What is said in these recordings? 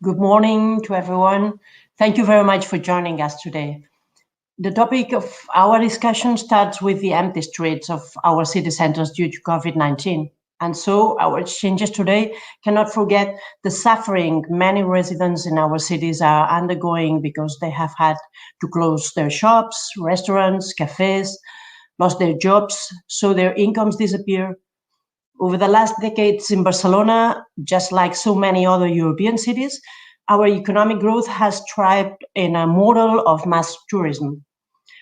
Good morning to everyone. Thank you very much for joining us today. The topic of our discussion starts with the empty streets of our city centers due to COVID-19. And so our exchanges today cannot forget the suffering many residents in our cities are undergoing because they have had to close their shops, restaurants, cafes, lost their jobs, so their incomes disappear. Over the last decades in Barcelona, just like so many other European cities, our economic growth has thrived in a model of mass tourism.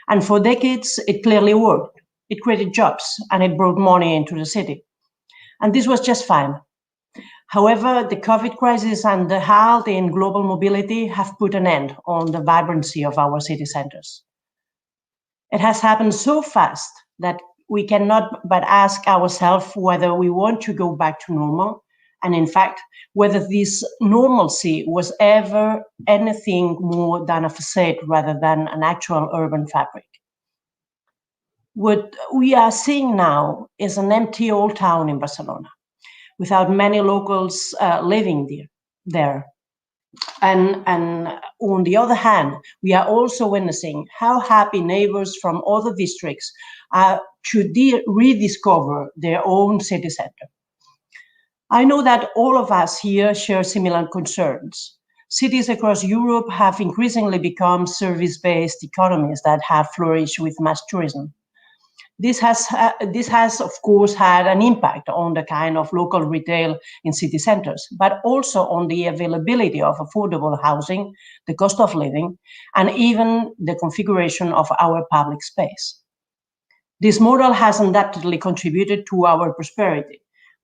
And for decades, it clearly worked. It created jobs and it brought money into the city. And this was just fine. However, the COVID crisis and the halt in global mobility have put an end on the vibrancy of our city centers. It has happened so fast that we cannot but ask ourselves whether we want to go back to normal, and in fact, whether this normalcy was ever anything more than a facade rather than an actual urban fabric. What we are seeing now is an empty old town in Barcelona, without many locals living there. And on the other hand, we are also witnessing how happy neighbors from other districts are to rediscover their own city center. I know that all of us here share similar concerns. Cities across Europe have increasingly become service-based economies that have flourished with mass tourism. This has, of course, had an impact on the kind of local retail in city centers, but also on the availability of affordable housing, the cost of living, and even the configuration of our public space. This model has undoubtedly contributed to our prosperity,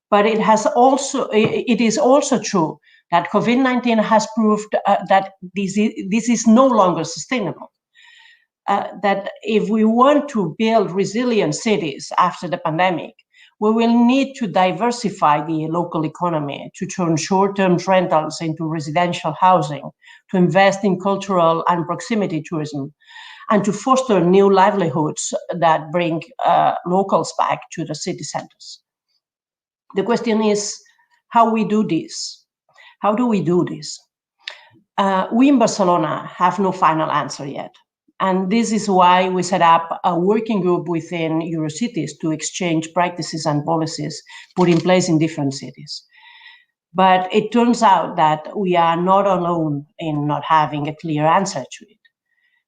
but it is also true that COVID-19 has proved that this is no longer sustainable. That if we want to build resilient cities after the pandemic, we will need to diversify the local economy, to turn short-term rentals into residential housing, to invest in cultural and proximity tourism, and to foster new livelihoods that bring locals back to the city centers. The question is how we do this. How do we do this? We in Barcelona have no final answer yet. And this is why we set up a working group within Eurocities to exchange practices and policies put in place in different cities. But it turns out that we are not alone in not having a clear answer to it.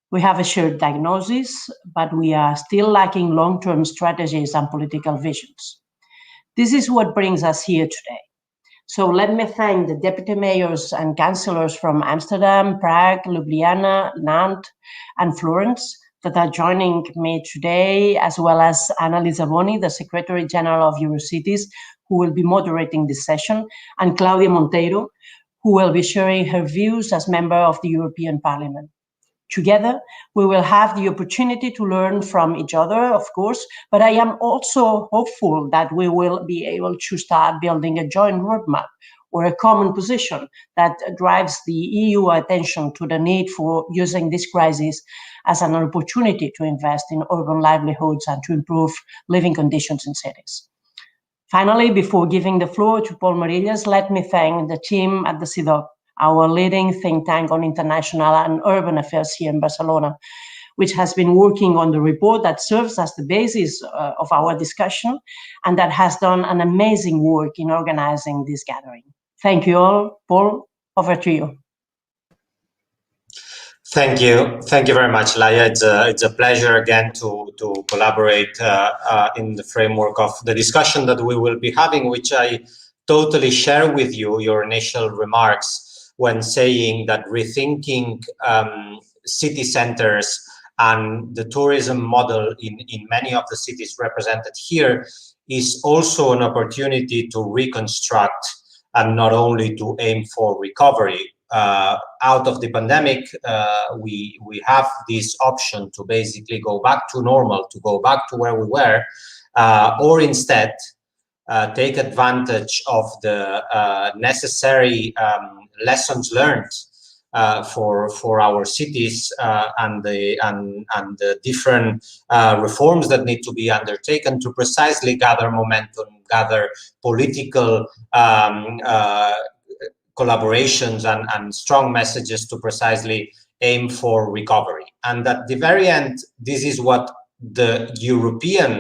We have a shared diagnosis, but we are still lacking long-term strategies and political visions. This is what brings us here today. So let me thank the deputy mayors and councillors from Amsterdam, Prague, Ljubljana, Nantes, and Florence that are joining me today, as well as Anna Lisaboni, the Secretary General of Eurocities, who will be moderating this session, and Claudia Monteiro, who will be sharing her views as member of the European Parliament. Together, we will have the opportunity to learn from each other, of course, but I am also hopeful that we will be able to start building a joint roadmap or a common position that drives the EU attention to the need for using this crisis as an opportunity to invest in urban livelihoods and to improve living conditions in cities. Finally, before giving the floor to Paul Morillas, let me thank the team at the CIDOC, our leading think tank on international and urban affairs here in Barcelona, which has been working on the report that serves as the basis of our discussion and that has done an amazing work in organizing this gathering. Thank you all. Paul, over to you. Thank you. Thank you very much, Laia. It's a pleasure again to collaborate in the framework of the discussion that we will be having, which I totally share with you your initial remarks when saying that rethinking city centers and the tourism model in many of the cities represented here is also an opportunity to reconstruct and not only to aim for recovery. Out of the pandemic, we have this option to basically go back to normal, to go back to where we were, or instead take advantage of the necessary lessons learned for our cities and the different reforms that need to be undertaken to precisely gather momentum, gather political collaborations and strong messages to precisely aim for recovery. And at the very end, this is what the European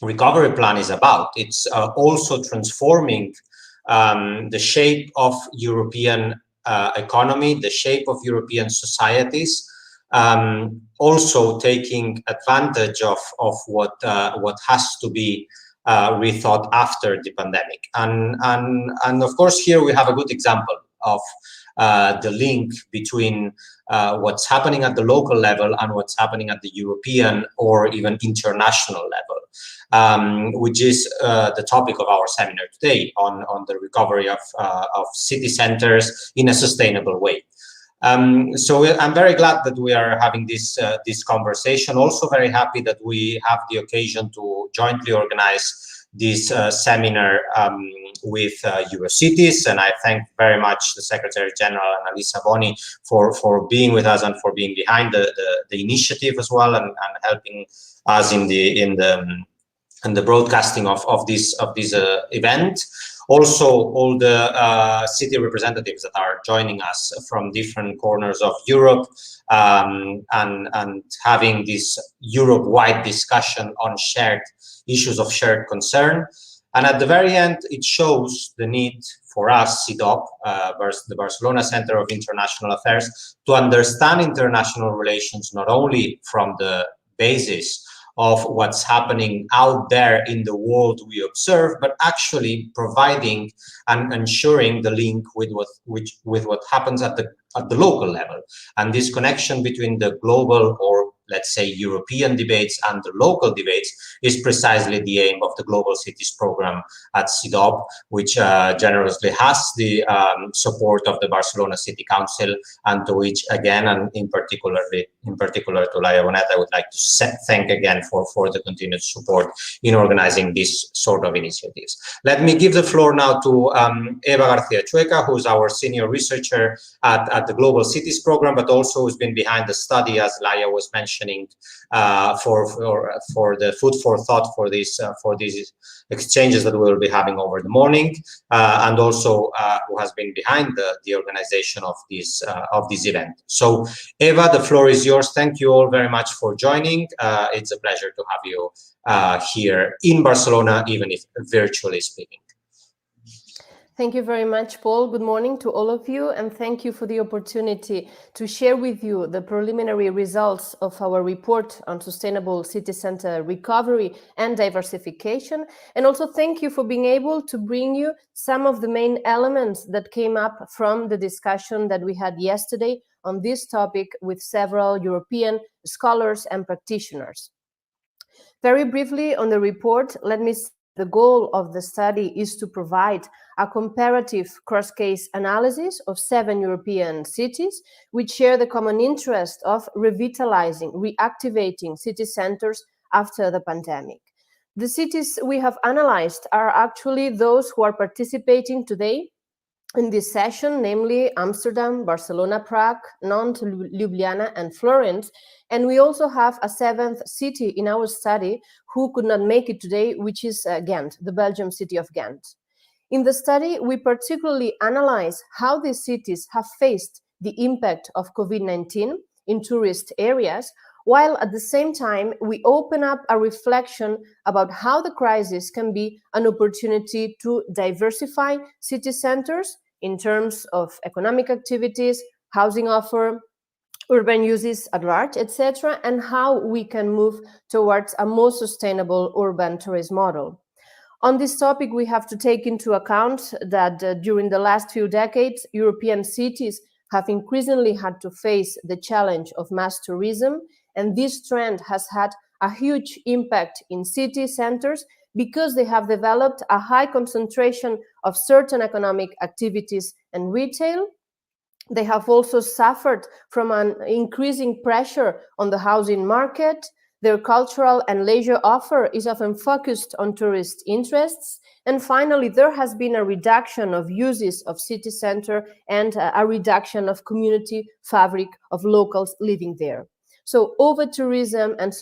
recovery plan is about. It's also transforming the shape of European economy, the shape of European societies, also taking advantage of what has to be rethought after the pandemic. And of course, here we have a good example of the link between what's happening at the local level and what's happening at the European or even international level, which is the topic of our seminar today on the recovery of city centers in a sustainable way. So I'm very glad that we are having this conversation. Also very happy that we have the occasion to jointly organize this seminar with Eurocities, and I thank very much the Secretary General Annalisa Boni for being with us and for being behind the initiative as well, and helping us in the broadcasting of this event. Also, all the city representatives that are joining us from different corners of Europe, and having this Europe-wide discussion on shared issues of shared concern. And at the very end, it shows the need for us, CIDOP, the Barcelona Center of International Affairs, to understand international relations not only from the basis of what's happening out there in the world we observe, but actually providing and ensuring the link with what happens at the local level. And this connection between the global, or let's say European debates, and the local debates is precisely the aim of the Global Cities program at CIDOP, which generously has the support of the Barcelona City Council, and to which, again, and in particular to Laia Bonet, I would like to thank again for the continued support in organizing these sort of initiatives. Let me give the floor now to Eva Garcia Chueca, who's our senior researcher at the Global Cities program, but also who's been behind the study, as Laia was mentioning, for the food for thought for these exchanges that we will be having over the morning, and also who has been behind the organization of this event. So, Eva, the floor is yours. Thank you all very much for joining. It's a pleasure to have you here in Barcelona, even if virtually speaking. Thank you very much, Paul. Good morning to all of you, and thank you for the opportunity to share with you the preliminary results of our report on sustainable city center recovery and diversification. And also thank you for being able to bring you some of the main elements that came up from the discussion that we had yesterday on this topic with several European scholars and practitioners. Very briefly on the report, let me say the goal of the study is to provide a comparative cross-case analysis of 7 European cities which share the common interest of revitalizing, reactivating city centers after the pandemic. The cities we have analyzed are actually those who are participating today in this session, namely Amsterdam, Barcelona, Prague, Nantes, Ljubljana, and Florence. And we also have a 7th city in our study who could not make it today, which is Ghent, the Belgian city of Ghent. In the study, we particularly analyze how these cities have faced the impact of COVID-19 in tourist areas, while at the same time, we open up a reflection about how the crisis can be an opportunity to diversify city centers in terms of economic activities, housing offer, urban uses at large, etc., and how we can move towards a more sustainable urban tourism model. On this topic, we have to take into account that during the last few decades, European cities have increasingly had to face the challenge of mass tourism, and this trend has had a huge impact in city centers because they have developed a high concentration of certain economic activities and retail. They have also suffered from an increasing pressure on the housing market. Their cultural and leisure offer is often focused on tourist interests. And finally, there has been a reduction of uses of city center and a reduction of community fabric of locals living there. So over-tourism and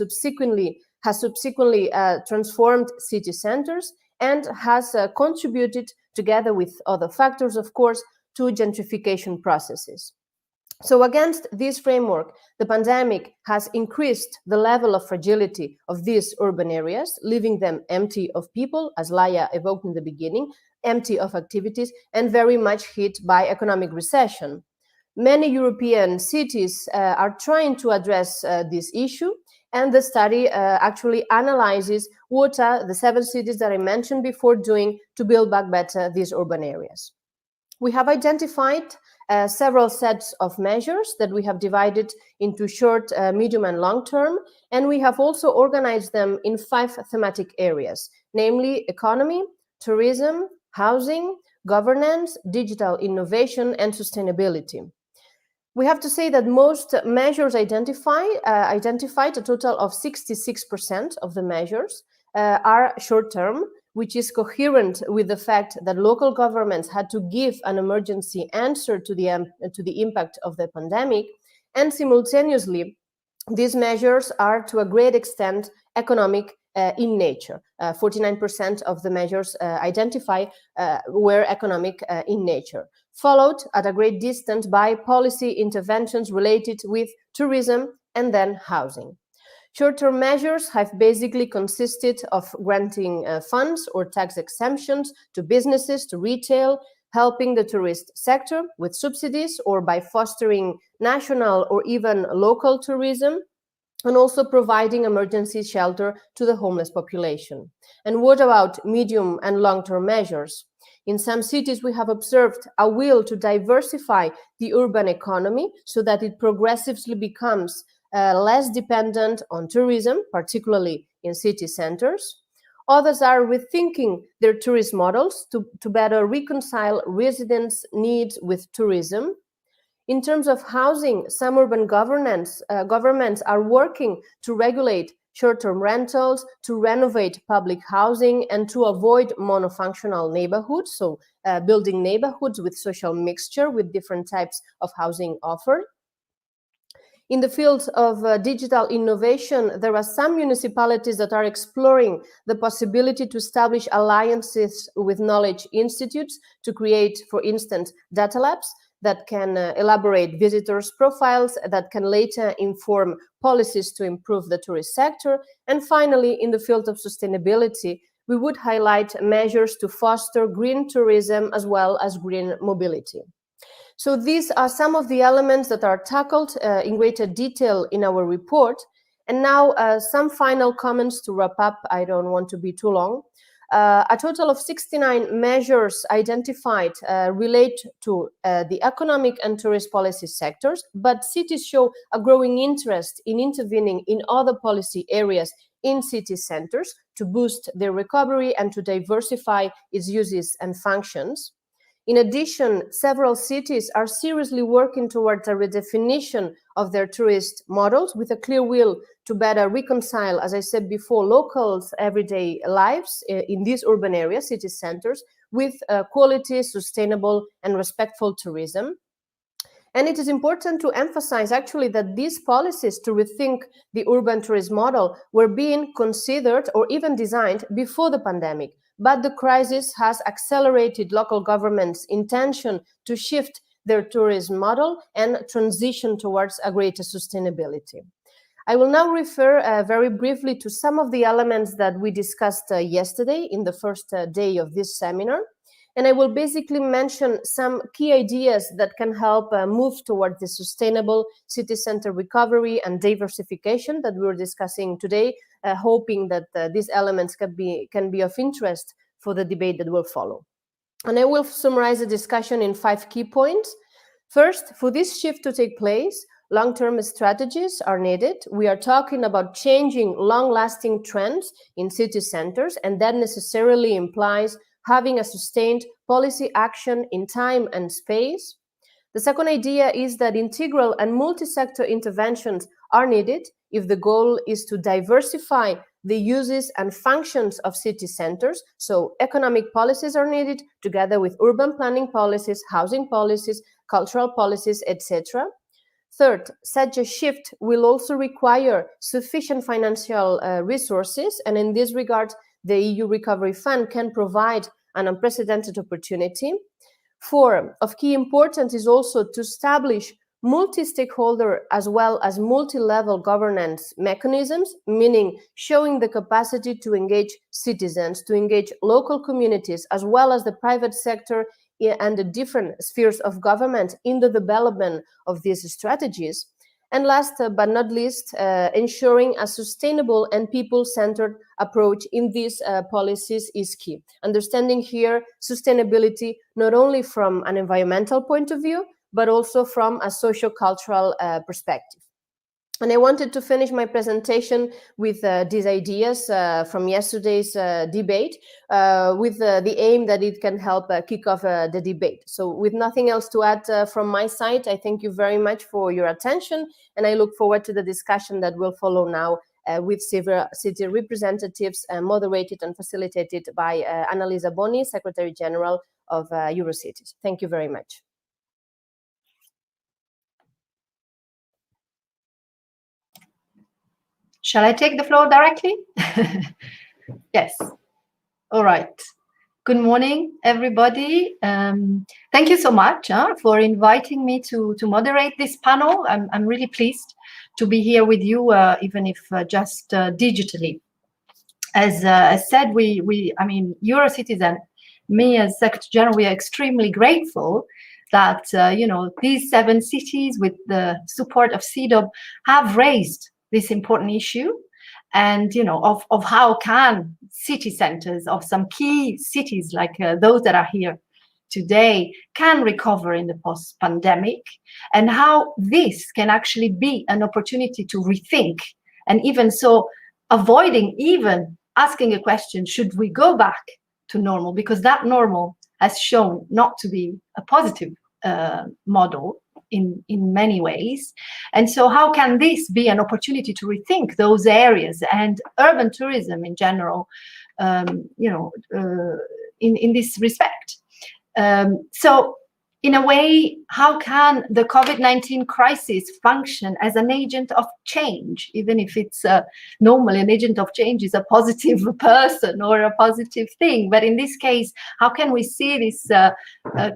has subsequently transformed city centers, and has contributed, together with other factors, of course, to gentrification processes. So against this framework, the pandemic has increased the level of fragility of these urban areas, leaving them empty of people, as Laia evoked in the beginning, empty of activities, and very much hit by economic recession. Many European cities are trying to address this issue, and the study actually analyzes what are the 7 cities that I mentioned before doing to build back better these urban areas. We have identified several sets of measures that we have divided into short, medium, and long term, and we have also organized them in 5 thematic areas, namely economy, tourism, housing, governance, digital innovation, and sustainability. We have to say that most measures identified, a total of 66% of the measures, are short-term, which is coherent with the fact that local governments had to give an emergency answer to the impact of the pandemic, and simultaneously, these measures are to a great extent economic in nature. 49% of the measures identified were economic in nature, followed at a great distance by policy interventions related with tourism and then housing. Short-term measures have basically consisted of granting funds or tax exemptions to businesses, to retail, helping the tourist sector with subsidies or by fostering national or even local tourism, and also providing emergency shelter to the homeless population. And what about medium and long-term measures? In some cities, we have observed a will to diversify the urban economy so that it progressively becomes less dependent on tourism, particularly in city centers. Others are rethinking their tourist models to better reconcile residents' needs with tourism. In terms of housing, some urban governments are working to regulate short-term rentals, to renovate public housing, and to avoid monofunctional neighborhoods, so building neighborhoods with social mixture with different types of housing offered. In the field of digital innovation, there are some municipalities that are exploring the possibility to establish alliances with knowledge institutes to create, for instance, data labs that can elaborate visitors' profiles, that can later inform policies to improve the tourist sector. And finally, in the field of sustainability, we would highlight measures to foster green tourism as well as green mobility. So these are some of the elements that are tackled in greater detail in our report. And now some final comments to wrap up. I don't want to be too long. A total of 69 measures identified relate to the economic and tourist policy sectors, but cities show a growing interest in intervening in other policy areas in city centers to boost their recovery and to diversify its uses and functions. In addition, several cities are seriously working towards a redefinition of their tourist models with a clear will to better reconcile, as I said before, locals' everyday lives in these urban areas, city centers, with quality, sustainable, and respectful tourism. And it is important to emphasize actually that these policies to rethink the urban tourist model were being considered or even designed before the pandemic. But the crisis has accelerated local governments' intention to shift their tourism model and transition towards a greater sustainability. I will now refer very briefly to some of the elements that we discussed yesterday in the first day of this seminar. And I will basically mention some key ideas that can help move towards the sustainable city center recovery and diversification that we were discussing today, hoping that these elements can be of interest for the debate that will follow. And I will summarize the discussion in 5 key points. First, for this shift to take place, long-term strategies are needed. We are talking about changing long-lasting trends in city centers, and that necessarily implies having a sustained policy action in time and space. The second idea is that integral and multi-sector interventions are needed if the goal is to diversify the uses and functions of city centers. So economic policies are needed together with urban planning policies, housing policies, cultural policies, etc. Third, such a shift will also require sufficient financial resources, and in this regard, the EU Recovery Fund can provide an unprecedented opportunity. 4, of key importance is also to establish multi-stakeholder as well as multi-level governance mechanisms, meaning showing the capacity to engage citizens, to engage local communities, as well as the private sector and the different spheres of government in the development of these strategies. And last but not least, ensuring a sustainable and people-centered approach in these policies is key. Understanding here sustainability not only from an environmental point of view, but also from a socio-cultural perspective. And I wanted to finish my presentation with these ideas from yesterday's debate, with the aim that it can help kick off the debate. So with nothing else to add from my side, I thank you very much for your attention, and I look forward to the discussion that will follow now with several city representatives, moderated and facilitated by Annalisa Boni, Secretary General of Eurocities. Thank you very much. Shall I take the floor directly? Yes. All right. Good morning, everybody. Thank you so much for inviting me to moderate this panel. I'm really pleased to be here with you, even if just digitally. As said, I mean, Eurocities and me as Secretary General, we are extremely grateful that you know, these 7 cities, with the support of CEDAW, have raised this important issue, and you know, of how can city centers of some key cities like those that are here today can recover in the post-pandemic, and how this can actually be an opportunity to rethink, and even so avoiding even asking a question, should we go back to normal, because that normal has shown not to be a positive model in many ways. And so how can this be an opportunity to rethink those areas and urban tourism in general, you know, in this respect? So in a way, how can the COVID-19 crisis function as an agent of change, even if it's normally an agent of change is a positive person or a positive thing? But in this case, how can we see this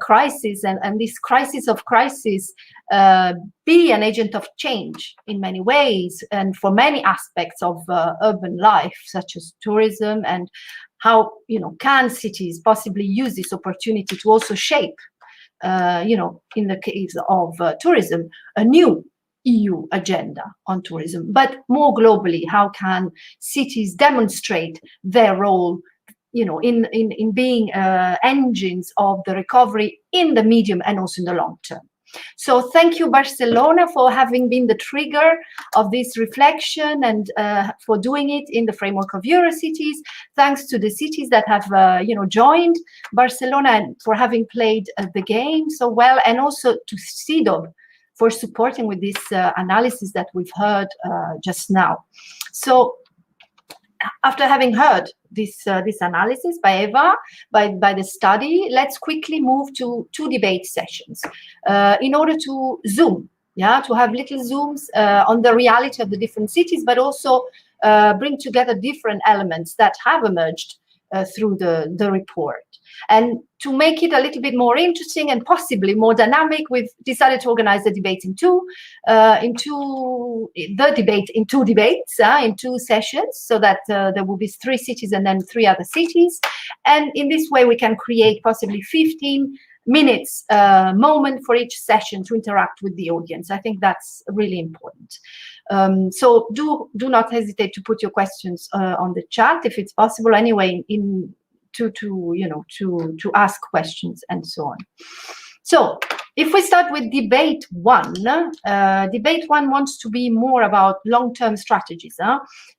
crisis and this crisis of crisis be an agent of change in many ways and for many aspects of urban life, such as tourism, and how, you know, can cities possibly use this opportunity to also shape, you know, in the case of tourism, a new EU agenda on tourism, but more globally, how can cities demonstrate their role, you know, in being engines of the recovery in the medium and also in the long term? So thank you, Barcelona, for having been the trigger of this reflection and for doing it in the framework of Eurocities. Thanks to the cities that have, you know, joined Barcelona and for having played the game so well, and also to CEDAW for supporting with this analysis that we've heard just now. So after having heard this analysis by Eva, by the study, let's quickly move to 2 debate sessions in order to zoom, to have little zooms on the reality of the different cities, but also bring together different elements that have emerged through the report. And to make it a little bit more interesting and possibly more dynamic, we've decided to organize the debate in two debates, in 2 sessions, so that there will be 3 cities and then 3 other cities. And in this way, we can create possibly 15 minutes moment for each session to interact with the audience. I think that's really important. So do not hesitate to put your questions on the chat if it's possible. Anyway, to ask questions and so on. So if we start with debate 1, debate 1 wants to be more about long-term strategies,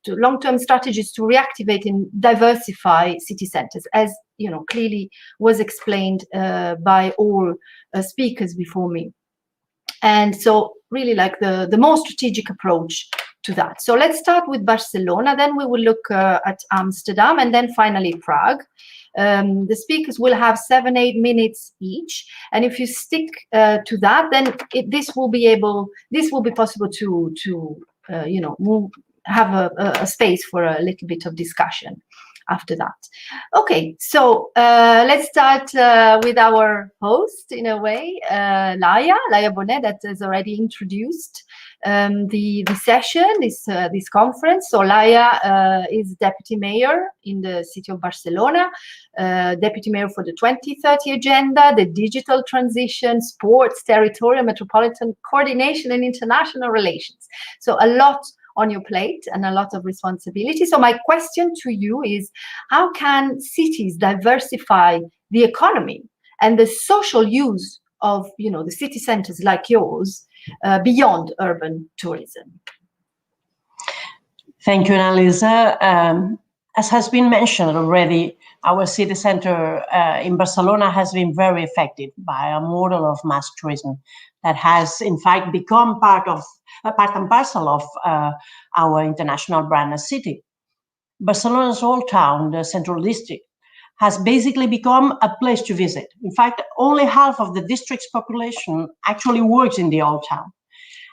long-term strategies to reactivate and diversify city centers, as you know, clearly was explained by all speakers before me. And so really like the more strategic approach to that. So let's start with Barcelona, then we will look at Amsterdam, and then finally Prague. The speakers will have 7-8 minutes each, and if you stick to that, then this will be possible to have a space for a little bit of discussion after that. Okay, so let's start with our host, in a way, Laia Bonet, that has already introduced the session, this conference. So Laia is Deputy Mayor in the city of Barcelona, Deputy Mayor for the 2030 Agenda, the digital transition, sports, territorial, metropolitan coordination, and international relations. So a lot on your plate and a lot of responsibility. So my question to you is, how can cities diversify the economy and the social use of, the city centers like yours beyond urban tourism? Thank you, Annalisa. As has been mentioned already, our city center in Barcelona has been very affected by a model of mass tourism that has, in fact, become part and parcel of our international brand as city. Barcelona's old town, the Central District, has basically become a place to visit. In fact, only half of the district's population actually works in the old town.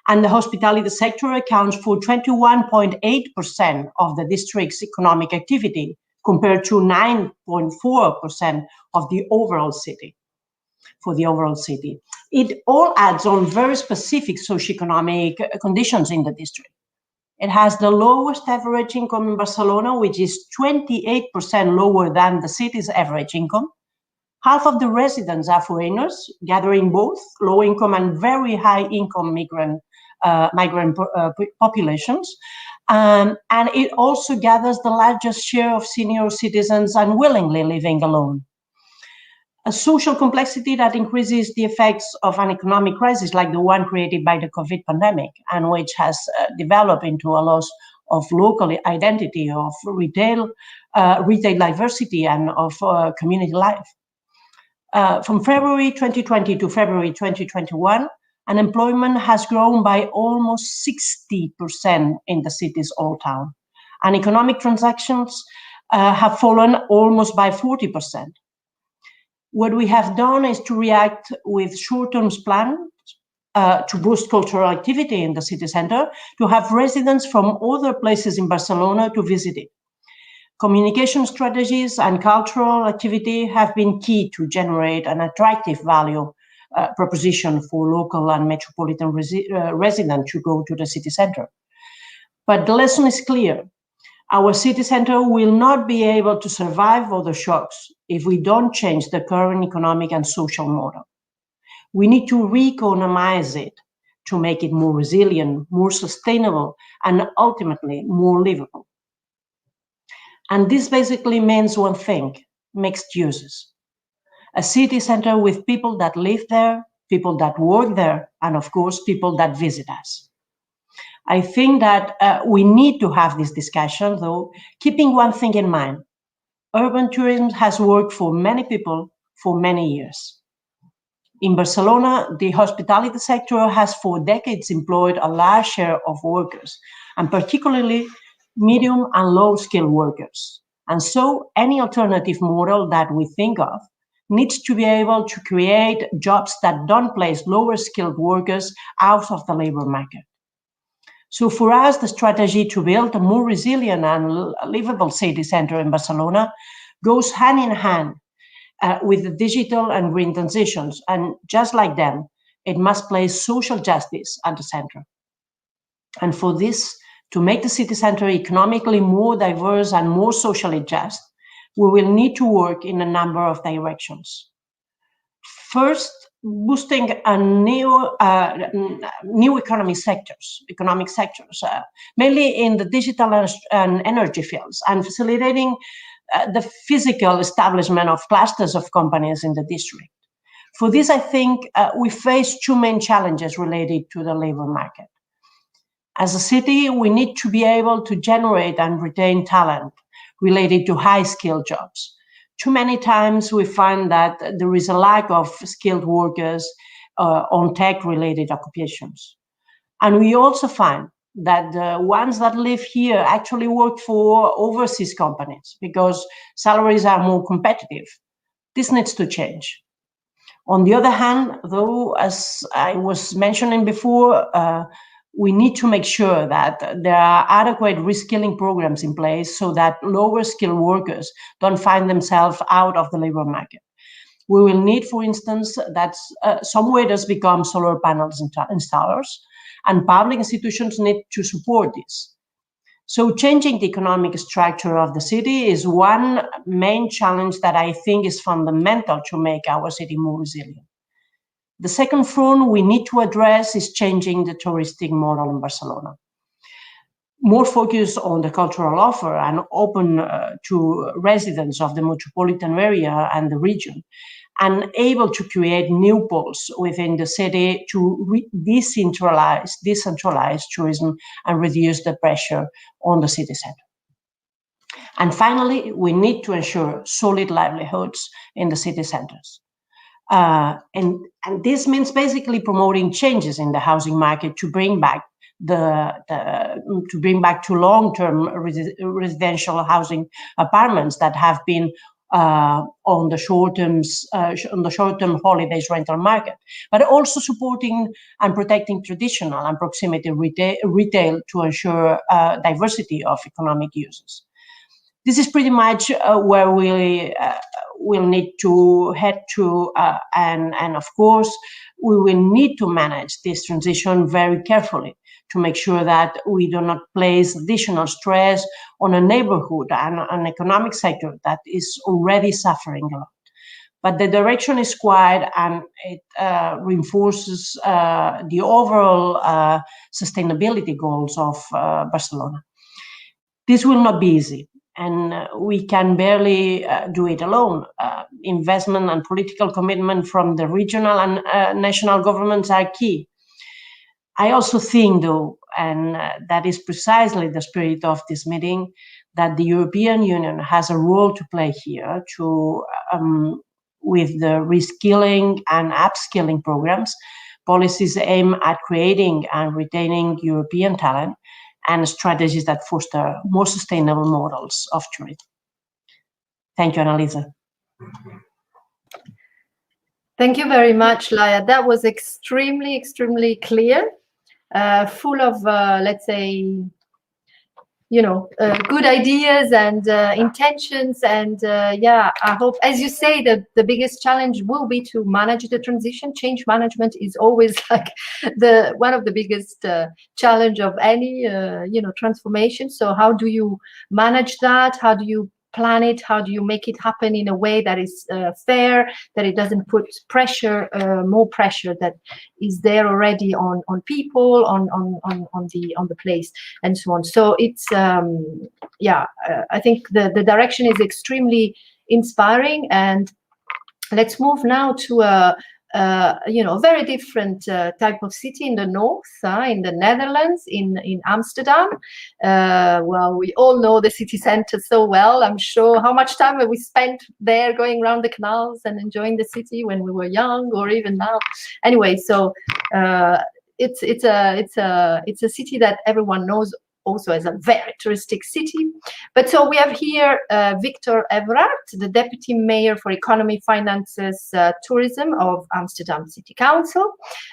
And the hospitality sector accounts for 21.8% of the district's economic activity, compared to 9.4% of the overall city. For the overall city, it all adds on very specific socioeconomic conditions in the district. It has the lowest average income in Barcelona, which is 28% lower than the city's average income. Half of the residents are foreigners, gathering both low-income and very high-income migrant populations. And it also gathers the largest share of senior citizens unwillingly living alone. A social complexity that increases the effects of an economic crisis like the one created by the COVID pandemic, and which has developed into a loss of local identity, of retail diversity, and of community life. From February 2020 to February 2021, unemployment has grown by almost 60% in the city's old town, and economic transactions have fallen almost by 40%. What we have done is to react with short-term plans to boost cultural activity in the city center, to have residents from other places in Barcelona to visit it. Communication strategies and cultural activity have been key to generate an attractive value proposition for local and metropolitan residents to go to the city center. But the lesson is clear. Our city center will not be able to survive other shocks if we don't change the current economic and social model. We need to re-economize it to make it more resilient, more sustainable, and ultimately more livable. And this basically means one thing: mixed uses. A city center with people that live there, people that work there, and of course, people that visit us. I think that we need to have this discussion, though, keeping one thing in mind. Urban tourism has worked for many people for many years. In Barcelona, the hospitality sector has for decades employed a large share of workers, and particularly medium and low-skilled workers. And so any alternative model that we think of needs to be able to create jobs that don't place lower-skilled workers out of the labor market. So for us, the strategy to build a more resilient and livable city center in Barcelona goes hand in hand with the digital and green transitions. And just like them, it must place social justice at the center. And for this, to make the city center economically more diverse and more socially just, we will need to work in a number of directions. First, boosting a new economic sectors, mainly in the digital and energy fields, and facilitating the physical establishment of clusters of companies in the district. For this, I think we face two main challenges related to the labor market. As a city, we need to be able to generate and retain talent related to high-skilled jobs. Too many times we find that there is a lack of skilled workers on tech-related occupations. And we also find that the ones that live here actually work for overseas companies because salaries are more competitive. This needs to change. On the other hand, though, as I was mentioning before, we need to make sure that there are adequate reskilling programs in place so that lower skilled workers don't find themselves out of the labor market. We will need, for instance, that some waiters become solar panels installers, and public institutions need to support this. So changing the economic structure of the city is one main challenge that I think is fundamental to make our city more resilient. The second front we need to address is changing the touristic model in Barcelona. More focus on the cultural offer and open to residents of the metropolitan area and the region, and able to create new poles within the city to decentralize tourism and reduce the pressure on the city center. And finally, we need to ensure solid livelihoods in the city centers. And this means basically promoting changes in the housing market to bring back to long-term residential housing apartments that have been on the short-term holidays rental market, but also supporting and protecting traditional and proximity retail to ensure diversity of economic uses. This is pretty much where we will need to head to, and of course, we will need to manage this transition very carefully to make sure that we do not place additional stress on a neighborhood and an economic sector that is already suffering a lot. But the direction is quiet, and it reinforces the overall sustainability goals of Barcelona. This will not be easy, and we can barely do it alone. Investment and political commitment from the regional and national governments are key. I also think, though, and that is precisely the spirit of this meeting, that the European Union has a role to play here with the reskilling and upskilling programs, policies aimed at creating and retaining European talent, and strategies that foster more sustainable models of tourism. Thank you, Annalisa. Thank you very much, Laia. That was extremely, extremely clear, full of, let's say, good ideas and intentions. And yeah, I hope, as you say, that the biggest challenge will be to manage the transition. Change management is always like one of the biggest challenge of any transformation. So how do you manage that? How do you plan it? How do you make it happen in a way that is fair, that it doesn't put pressure, more pressure that is there already on people, on the place, and so on. So it's I think the direction is extremely inspiring. And let's move now to a very different type of city in the north, in the Netherlands, in Amsterdam. Well, we all know the city center so well. I'm sure how much time have we spent there going around the canals and enjoying the city when we were young, or even now. Anyway, so it's a city that everyone knows also as a very touristic city. But so we have here Victor Everard, the Deputy Mayor for Economy, Finances, Tourism of Amsterdam City Council.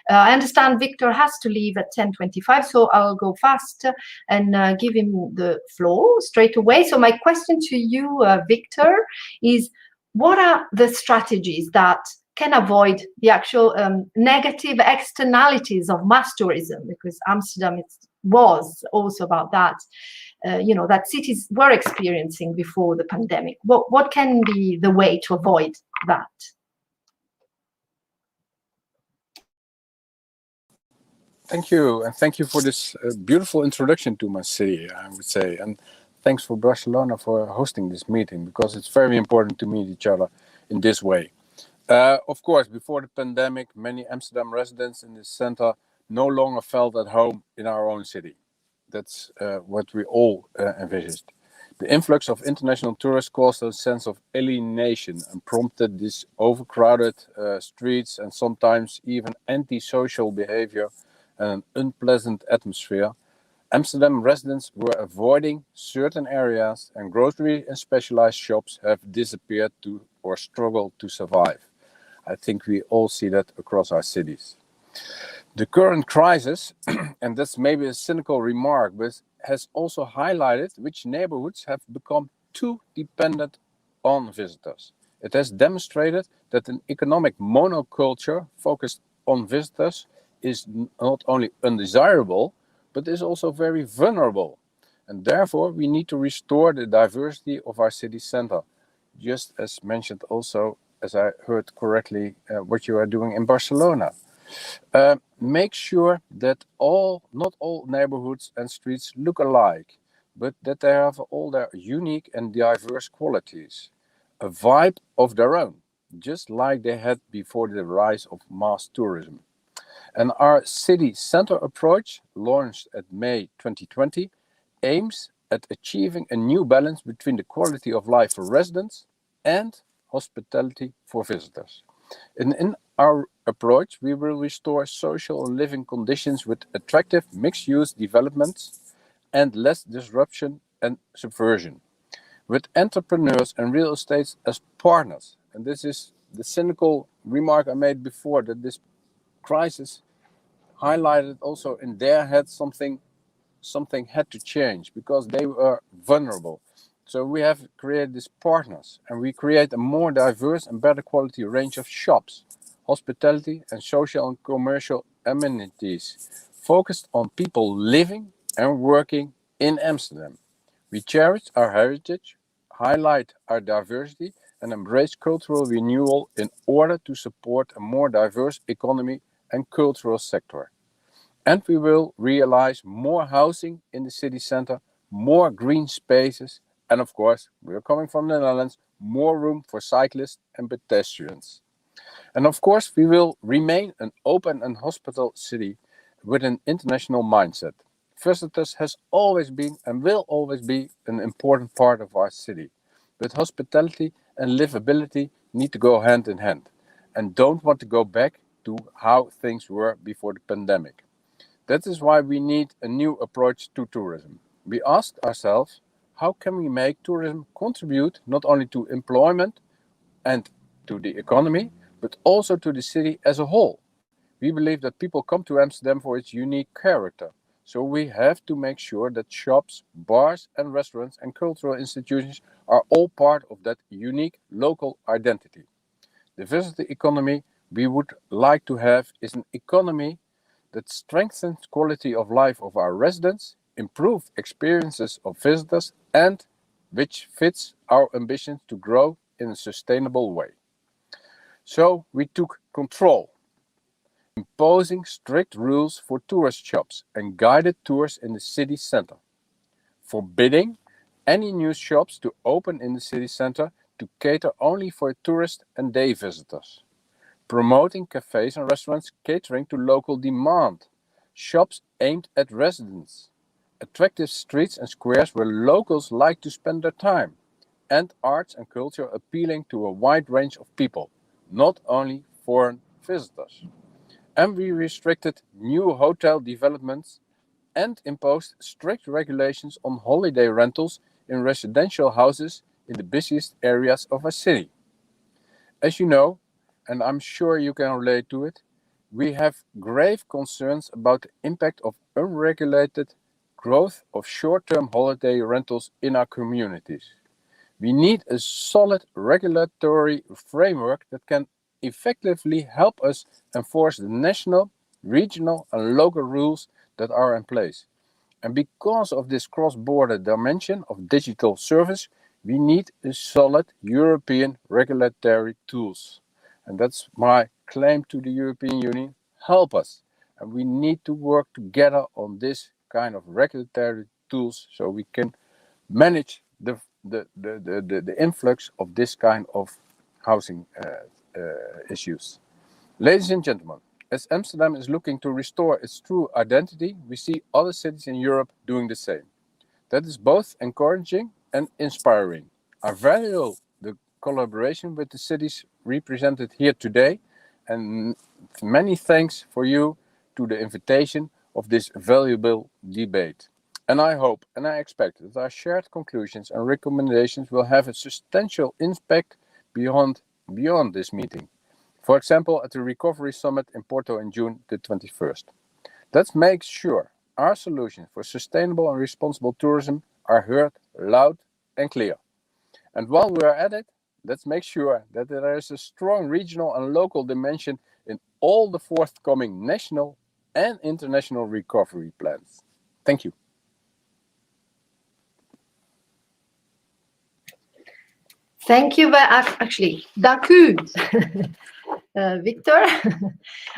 I understand Victor has to leave at 10:25, so I'll go fast and give him the floor straight away. So my question to you, Victor, is what are the strategies that can avoid the actual negative externalities of mass tourism? Because Amsterdam was also about that, that cities were experiencing before the pandemic. What can be the way to avoid that? Thank you, and thank you for this beautiful introduction to my city, I would say. And thanks for Barcelona for hosting this meeting, because it's very important to meet each other in this way. Of course, before the pandemic, many Amsterdam residents in this center no longer felt at home in our own city. That's what we all envisaged. The influx of international tourists caused a sense of alienation and prompted these overcrowded streets and sometimes even antisocial behavior and an unpleasant atmosphere. Amsterdam residents were avoiding certain areas, and grocery and specialized shops have disappeared or struggled to survive. I think we all see that across our cities. The current crisis, and that's maybe a cynical remark, but has also highlighted which neighborhoods have become too dependent on visitors. It has demonstrated that an economic monoculture focused on visitors is not only undesirable, but is also very vulnerable. And therefore, we need to restore the diversity of our city center, just as mentioned also, as I heard correctly, what you are doing in Barcelona. Make sure that not all neighborhoods and streets look alike, but that they have all their unique and diverse qualities, a vibe of their own, just like they had before the rise of mass tourism. And our city center approach, launched at May 2020, aims at achieving a new balance between the quality of life for residents and hospitality for visitors. In our approach, we will restore social and living conditions with attractive mixed-use developments and less disruption and subversion, with entrepreneurs and real estate as partners. And this is the cynical remark I made before, that this crisis highlighted also in their head something had to change because they were vulnerable. So we have created these partners, and we create a more diverse and better quality range of shops, hospitality and social and commercial amenities focused on people living and working in Amsterdam. We cherish our heritage, highlight our diversity, and embrace cultural renewal in order to support a more diverse economy and cultural sector. And we will realize more housing in the city center, more green spaces, and of course, we are coming from the Netherlands, more room for cyclists and pedestrians. And of course, we will remain an open and hospitable city with an international mindset. Visitors has always been and will always be an important part of our city. But hospitality and livability need to go hand in hand and don't want to go back to how things were before the pandemic. That is why we need a new approach to tourism. We asked ourselves, how can we make tourism contribute not only to employment and to the economy, but also to the city as a whole? We believe that people come to Amsterdam for its unique character. So we have to make sure that shops, bars and restaurants and cultural institutions are all part of that unique local identity. The visitor economy we would like to have is an economy that strengthens quality of life of our residents, improve experiences of visitors, and which fits our ambition to grow in a sustainable way. So we took control, imposing strict rules for tourist shops and guided tours in the city center, forbidding any new shops to open in the city center to cater only for tourists and day visitors, promoting cafes and restaurants catering to local demand, shops aimed at residents, attractive streets and squares where locals like to spend their time, and arts and culture appealing to a wide range of people, not only foreign visitors. And we restricted new hotel developments and imposed strict regulations on holiday rentals in residential houses in the busiest areas of our city. As you know, and I'm sure you can relate to it, we have grave concerns about the impact of unregulated growth of short-term holiday rentals in our communities. We need a solid regulatory framework that can effectively help us enforce the national, regional and local rules that are in place. And because of this cross-border dimension of digital service, we need a solid European regulatory tools. And that's my claim to the European Union. Help us. And we need to work together on this kind of regulatory tools so we can manage the influx of this kind of housing issues. Ladies and gentlemen, as Amsterdam is looking to restore its true identity, we see other cities in Europe doing the same. That is both encouraging and inspiring. I value the collaboration with the cities represented here today, and many thanks for you to the invitation of this valuable debate. And I hope and I expect that our shared conclusions and recommendations will have a substantial impact beyond this meeting. For example, at the Recovery Summit in Porto in June the 21st. Let's make sure our solutions for sustainable and responsible tourism are heard loud and clear. And while we are at it, let's make sure that there is a strong regional and local dimension in all the forthcoming national and international recovery plans. Thank you. Thank you very much. Actually, dank u, Victor.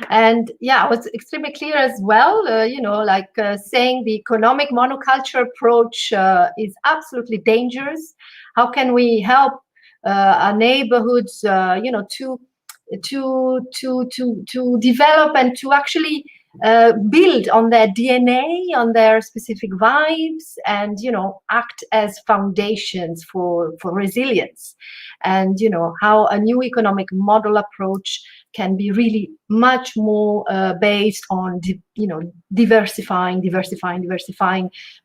And yeah, it was extremely clear as well, you know, like saying the economic monoculture approach is absolutely dangerous. How can we help our neighborhoods, you know, to develop and to actually build on their DNA, on their specific vibes, and, you know, act as foundations for resilience. And, you know, how a new economic model approach can be really much more based on, you know, diversifying,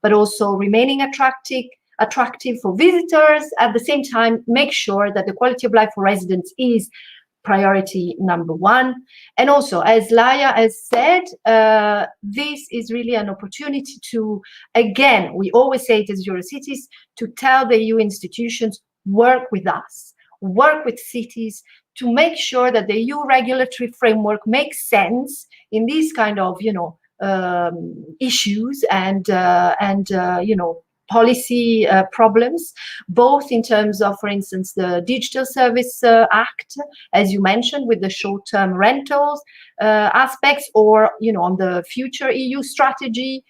but also remaining attractive for visitors. At the same time, make sure that the quality of life for residents is priority number one. And also, as Laia has said, this is really an opportunity to, again, we always say it as Eurocities, to tell the EU institutions, work with us, work with cities to make sure that the EU regulatory framework makes sense in these kind of, you know, issues and you know, policy problems, both in terms of, for instance, the Digital Service Act, as you mentioned, with the short-term rentals aspects, or, you know, on the future EU strategy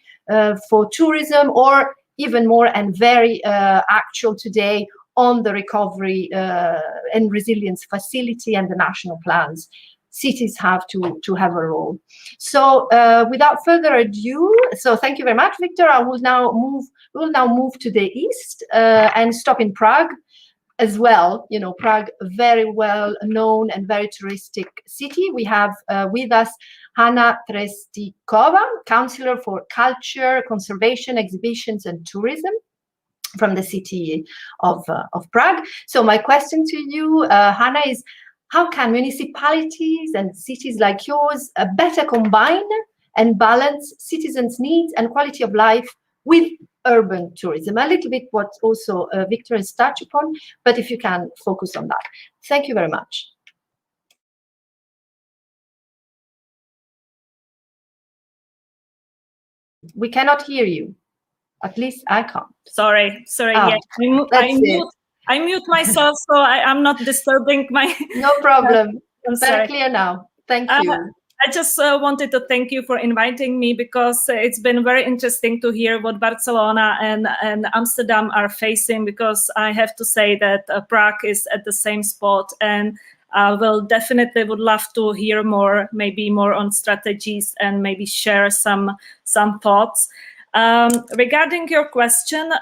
for tourism, or even more and very actual today on the recovery and resilience facility and the national plans. Cities have to have a role. So without further ado, so thank you very much, Victor. I will now move to the east and stop in Prague as well. You know, Prague, very well known and very touristic city. We have with us Hanna Trestikova, Councillor for Culture, Conservation, Exhibitions and Tourism from the city of Prague. So my question to you, Hanna, is how can municipalities and cities like yours better combine and balance citizens' needs and quality of life with urban tourism? A little bit what also Victor has touched upon, but if you can focus on that. Thank you very much. We cannot hear you. At least I can't. Sorry. Yeah. I mute myself, so I'm not disturbing my... No problem. Very clear now. Thank you. I just wanted to thank you for inviting me, because it's been very interesting to hear what Barcelona and Amsterdam are facing, because I have to say that Prague is at the same spot, and will definitely would love to hear more, maybe more on strategies, and maybe share some thoughts. Regarding your question,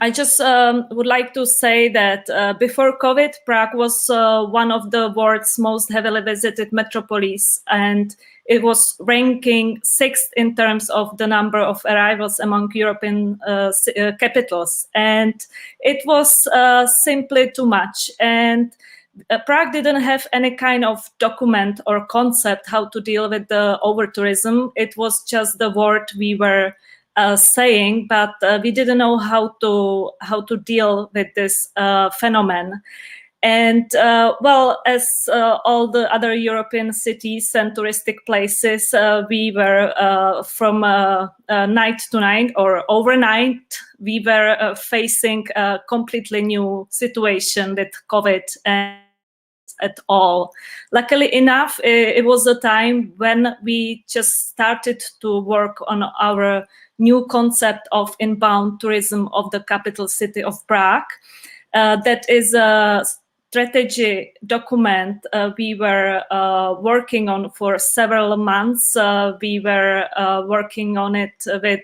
I just would like to say that before COVID, Prague was one of the world's most heavily visited metropolis, and it was ranking 6th in terms of the number of arrivals among European capitals. And it was simply too much. And Prague didn't have any kind of document or concept how to deal with the over-tourism. It was just the word we were saying, but we didn't know how to deal with this phenomenon. And well, as all the other European cities and touristic places, we were from night to night or overnight, we were facing a completely new situation with COVID and at all. Luckily enough, it was a time when we just started to work on our new concept of inbound tourism of the capital city of Prague. That is a strategy document we were working on for several months. We were working on it with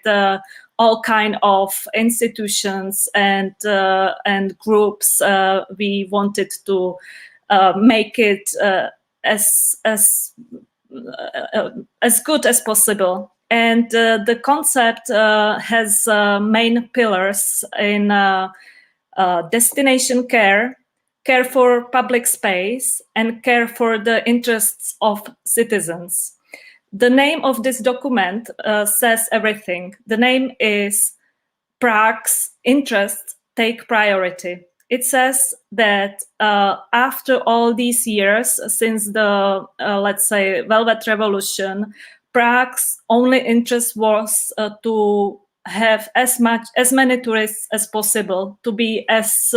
all kind of institutions and groups. We wanted to make it as good as possible. And the concept has main pillars in destination care, care for public space, and care for the interests of citizens. The name of this document says everything. The name is Prague's Interests Take Priority. It says that after all these years, since the, let's say, Velvet Revolution, Prague's only interest was to have as many tourists as possible, to be as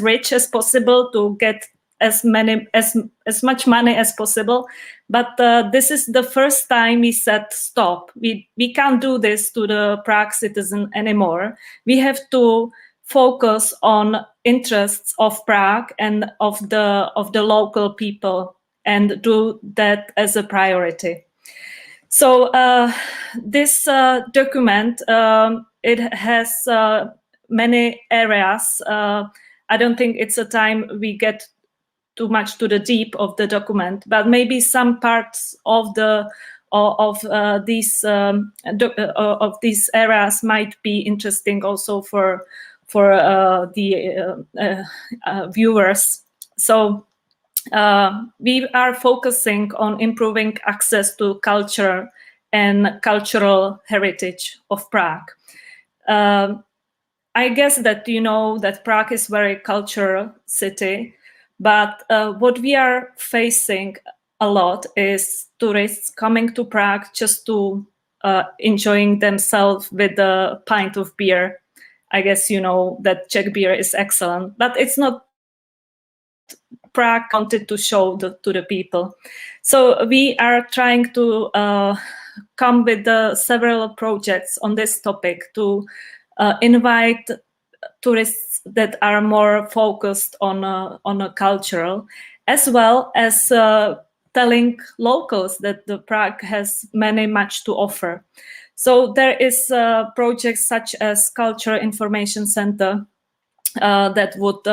rich as possible, to get as much money as possible. But this is the first time we said stop. We can't do this to the Prague citizen anymore. We have to focus on interests of Prague and of the local people, and do that as a priority. So this document, it has many areas. I don't think it's a time we get too much to the deep of the document, but maybe some parts of these areas might be interesting also for the viewers. So we are focusing on improving access to culture and cultural heritage of Prague. I guess that you know that Prague is a very cultural city, but what we are facing a lot is tourists coming to Prague just to enjoying themselves with a pint of beer. I guess you know that Czech beer is excellent, but it's not Prague wanted to show to the people. So we are trying to come with several projects on this topic to invite tourists that are more focused on a cultural, as well as telling locals that the Prague has much to offer. So there is projects such as Culture Information Center that would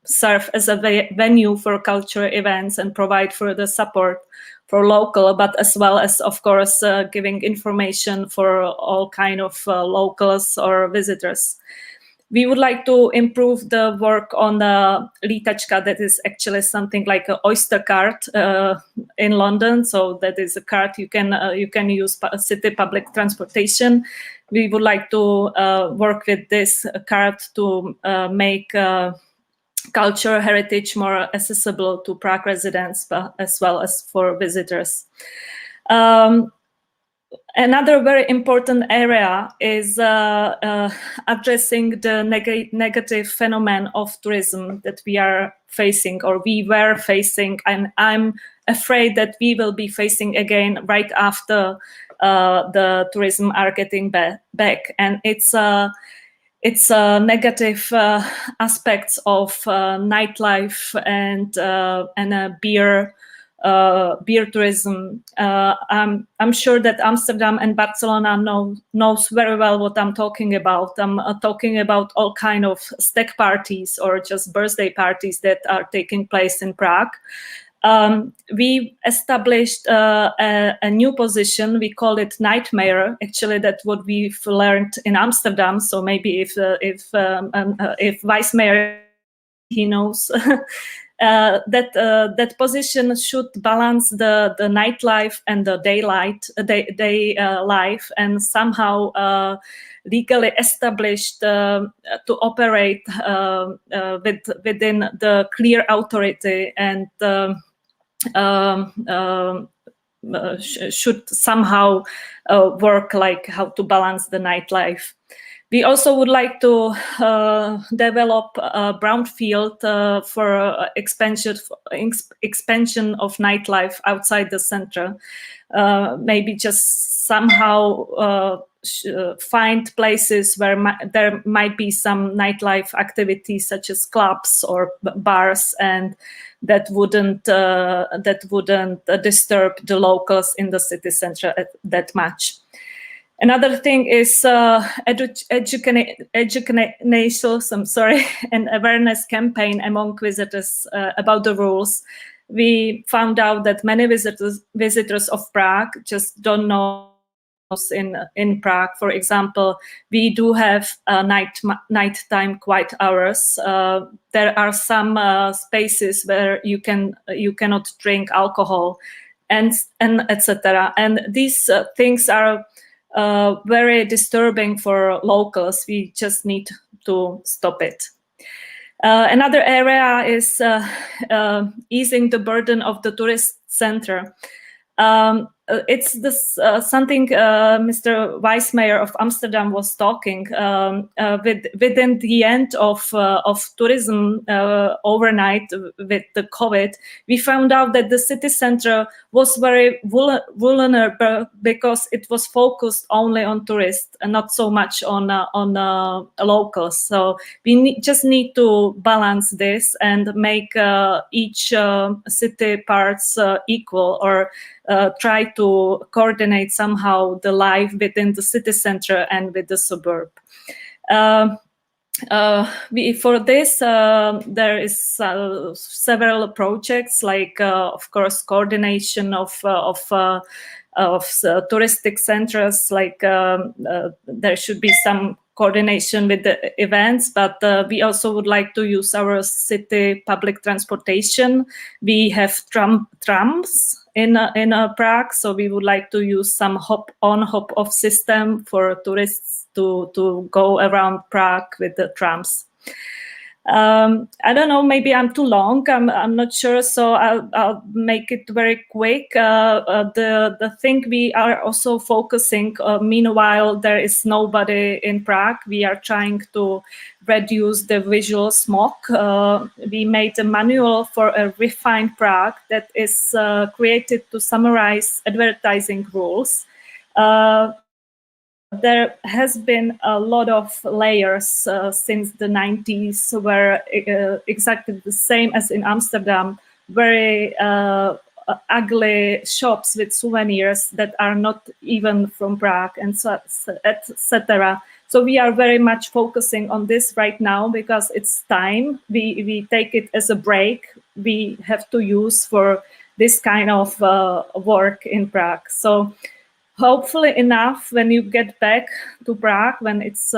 serve as a venue for cultural events and provide further support for local, but as well as, of course, giving information for all kind of locals or visitors. We would like to improve the work on the Lítačka, that is actually something like an Oyster card in London. So that is a card you can use city public transportation. We would like to work with this card to make cultural heritage more accessible to Prague residents, but as well as for visitors. Another very important area is addressing the negative phenomenon of tourism that we are facing, or we were facing, and I'm afraid that we will be facing again right after the tourism are getting back. And it's negative aspects of nightlife and beer tourism. I'm sure that Amsterdam and Barcelona knows very well what I'm talking about. I'm talking about all kind of stag parties or just birthday parties that are taking place in Prague. We established a new position. We call it night mayor. Actually, that's what we've learned in Amsterdam. So maybe if vice mayor, he knows. That position should balance the nightlife and the day life, and somehow legally established to operate within the clear authority, and should somehow work like how to balance the nightlife. We also would like to develop a brownfield for expansion of nightlife outside the center. Maybe just somehow find places where there might be some nightlife activities, such as clubs or bars, and that wouldn't disturb the locals in the city center that much. Another thing is education and awareness campaign among visitors about the rules. We found out that many visitors of Prague just don't know in Prague. For example, we do have nighttime quiet hours. There are some spaces where you cannot drink alcohol, and etc. And these things are very disturbing for locals. We just need to stop it. Another area is easing the burden of the tourist center. It's this something Mr. Weissmayer of Amsterdam was talking within the end of tourism overnight with the COVID. We found out that the city center was very vulnerable because it was focused only on tourists and not so much on locals. So we just need to balance this and make each city parts equal, or try to coordinate somehow the life within the city center and with the suburb. For this, there is several projects, like of course coordination of touristic centers. Like there should be some coordination with the events, but we also would like to use our city public transportation. We have trams in Prague, so we would like to use some hop-on, hop-off system for tourists to go around Prague with the trams. I don't know, maybe I'm too long, I'm not sure, so I'll make it very quick. The thing we are also focusing, meanwhile there is nobody in Prague, we are trying to reduce the visual smog. We made a manual for a refined Prague that is created to summarize advertising rules. There has been a lot of layers since the 90s, where exactly the same as in Amsterdam, very ugly shops with souvenirs that are not even from Prague, and so etc. So we are very much focusing on this right now because it's time. We take it as a break we have to use for this kind of work in Prague. So hopefully enough, when you get back to Prague, when it's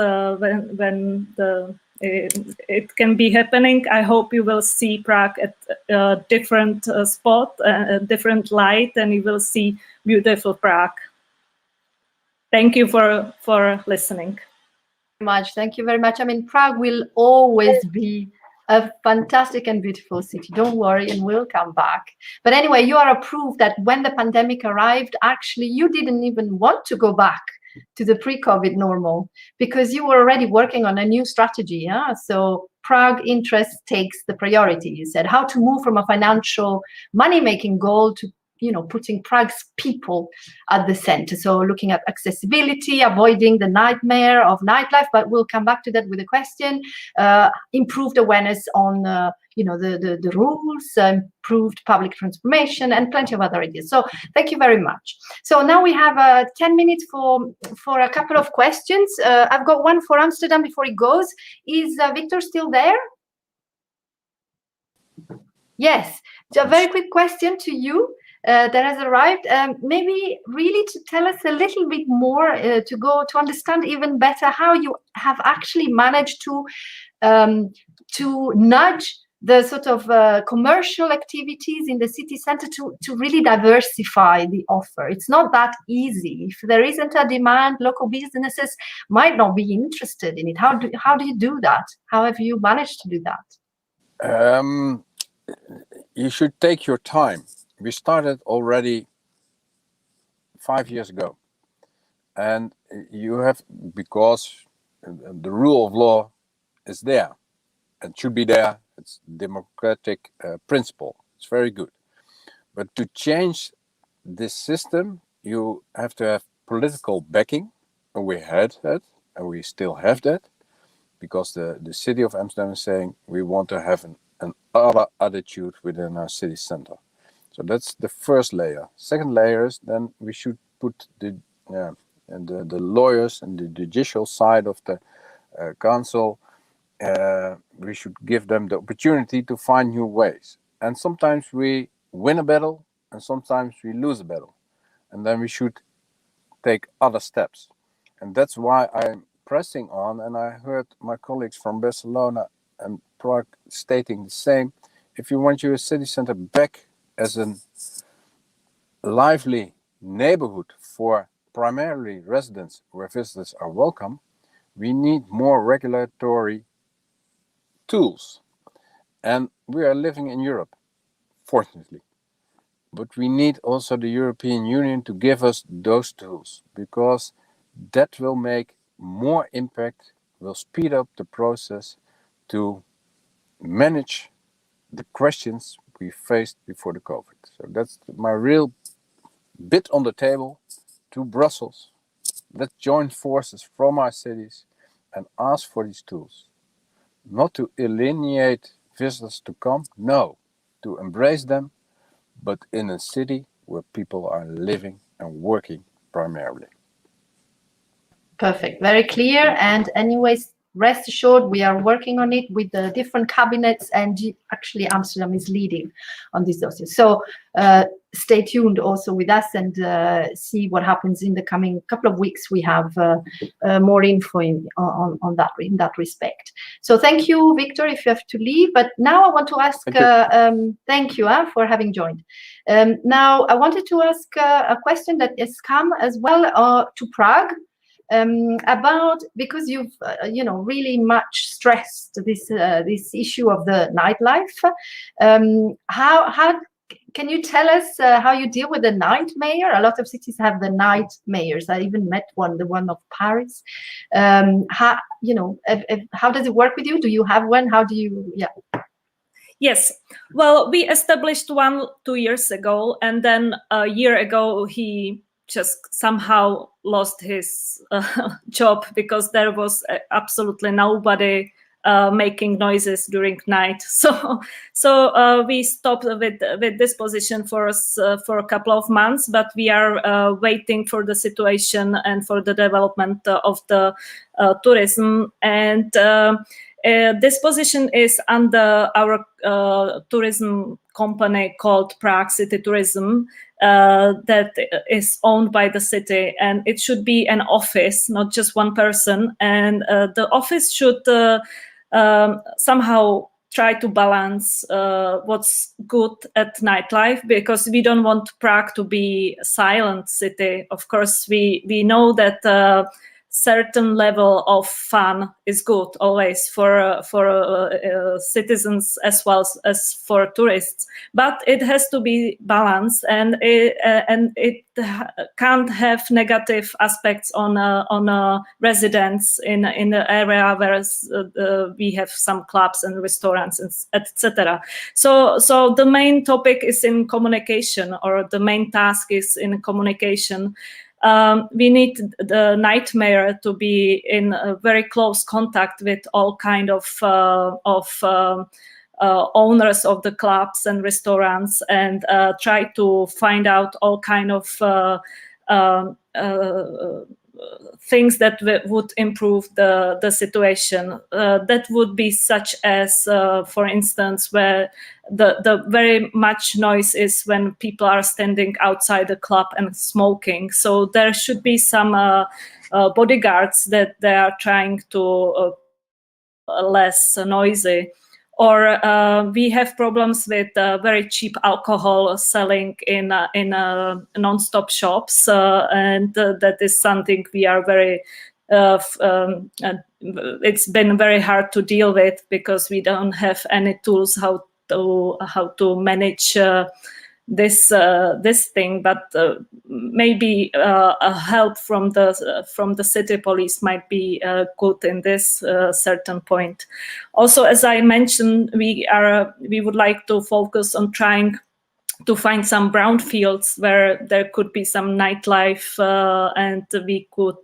it can be happening, I hope you will see Prague at a different spot, a different light, and you will see beautiful Prague. Thank you for listening. Thank you very much. I mean, Prague will always be a fantastic and beautiful city. Don't worry, and we'll come back. But anyway, you are a proof that when the pandemic arrived, actually, you didn't even want to go back to the pre-COVID normal because you were already working on a new strategy. Yeah? So Prague interest takes the priority. You said how to move from a financial money-making goal to putting Prague's people at the center. So looking at accessibility, avoiding the nightmare of nightlife, but we'll come back to that with a question. Improved awareness on the rules, improved public transformation, and plenty of other ideas. So thank you very much. So now we have 10 minutes for a couple of questions. I've got one for Amsterdam before it goes. Is Victor still there? Yes. So a very quick question to you. That has arrived, maybe really to tell us a little bit more, to understand even better how you have actually managed to nudge the sort of commercial activities in the city center to really diversify the offer. It's not that easy. If there isn't a demand, local businesses might not be interested in it. How do you do that? How have you managed to do that? You should take your time. We started already 5 years ago, and you have, because the rule of law is there and should be there. It's democratic principle. It's very good. But to change this system, you have to have political backing, and we had that, and we still have that, because the city of Amsterdam is saying we want to have an other attitude within our city center. So that's the first layer. Second layer is then we should put the lawyers and the judicial side of the council. We should give them the opportunity to find new ways. And sometimes we win a battle, and sometimes we lose a battle. And then we should take other steps. And that's why I'm pressing on, and I heard my colleagues from Barcelona and Prague stating the same. If you want your city center back as a lively neighborhood for primarily residents where visitors are welcome, we need more regulatory tools. And we are living in Europe, fortunately. But we need also the European Union to give us those tools, because that will make more impact, will speed up the process to manage the questions we faced before the COVID. So that's my real bit on the table to Brussels. Let's join forces from our cities and ask for these tools. Not to alienate visitors to come, no, to embrace them, but in a city where people are living and working primarily. Perfect, very clear. And anyways, rest assured, we are working on it with the different cabinets, and actually Amsterdam is leading on this dossier. So stay tuned also with us and see what happens in the coming couple of weeks. We have more info on that in that respect. So thank you, Victor, if you have to leave. But now I want to ask, thank you for having joined. Now I wanted to ask a question that has come as well to Prague. About, because you've really much stressed this issue of the nightlife. How can you tell us how you deal with the night mayor? A lot of cities have the night mayors. I even met one, the one of Paris. How does it work with you? Do you have one? How do you? Yeah. Yes, well, we established one 2 years ago, and then a year ago he just somehow lost his job because there was absolutely nobody making noises during night. So we stopped with this position for a couple of months, but we are waiting for the situation and for the development of the tourism. And this position is under our tourism company called Prague City Tourism, that is owned by the city, and it should be an office, not just one person. And the office should somehow try to balance what's good at nightlife, because we don't want Prague to be a silent city. Of course, we know that certain level of fun is good always for citizens as well as for tourists, but it has to be balanced, and it can't have negative aspects on residents in the area where we have some clubs and restaurants, etc. So the main topic is in communication, or the main task is in communication. We need the night mayor to be in a very close contact with all kind of owners of the clubs and restaurants, and try to find out all kind of things that would improve the situation. That would be such as, for instance, where the very much noise is when people are standing outside the club and smoking. So there should be some bodyguards that they are trying to less noisy. Or we have problems with very cheap alcohol selling in non-stop shops, and that is something we are very. It's been very hard to deal with, because we don't have any tools how to manage this thing. But maybe a help from the city police might be good in this certain point. Also, as I mentioned, we would like to focus on trying to find some brownfields where there could be some nightlife, and we could,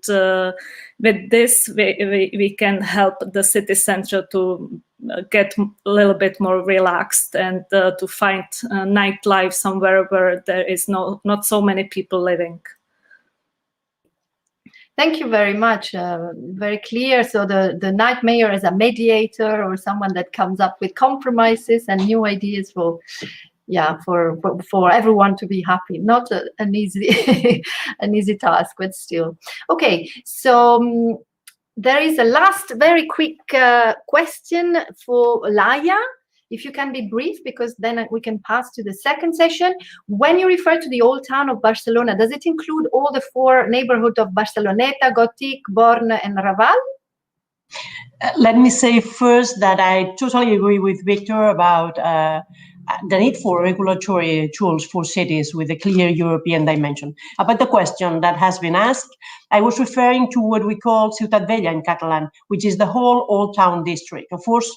with this, we can help the city center to get a little bit more relaxed, and to find nightlife somewhere where there is not so many people living. Thank you very much. Very clear. So the night mayor is a mediator, or someone that comes up with compromises and new ideas for yeah, for everyone to be happy. Not an easy an easy task, but still. Okay, so there is a last very quick question for Laia. If you can be brief, because then we can pass to the second session. When you refer to the old town of Barcelona, does it include all the 4 neighborhoods of Barceloneta, Gothic, Born, and Raval? Let me say first that I totally agree with Victor about the need for regulatory tools for cities with a clear European dimension. About the question that has been asked, I was referring to what we call Ciutat Vella in Catalan, which is the whole Old Town district. Of course,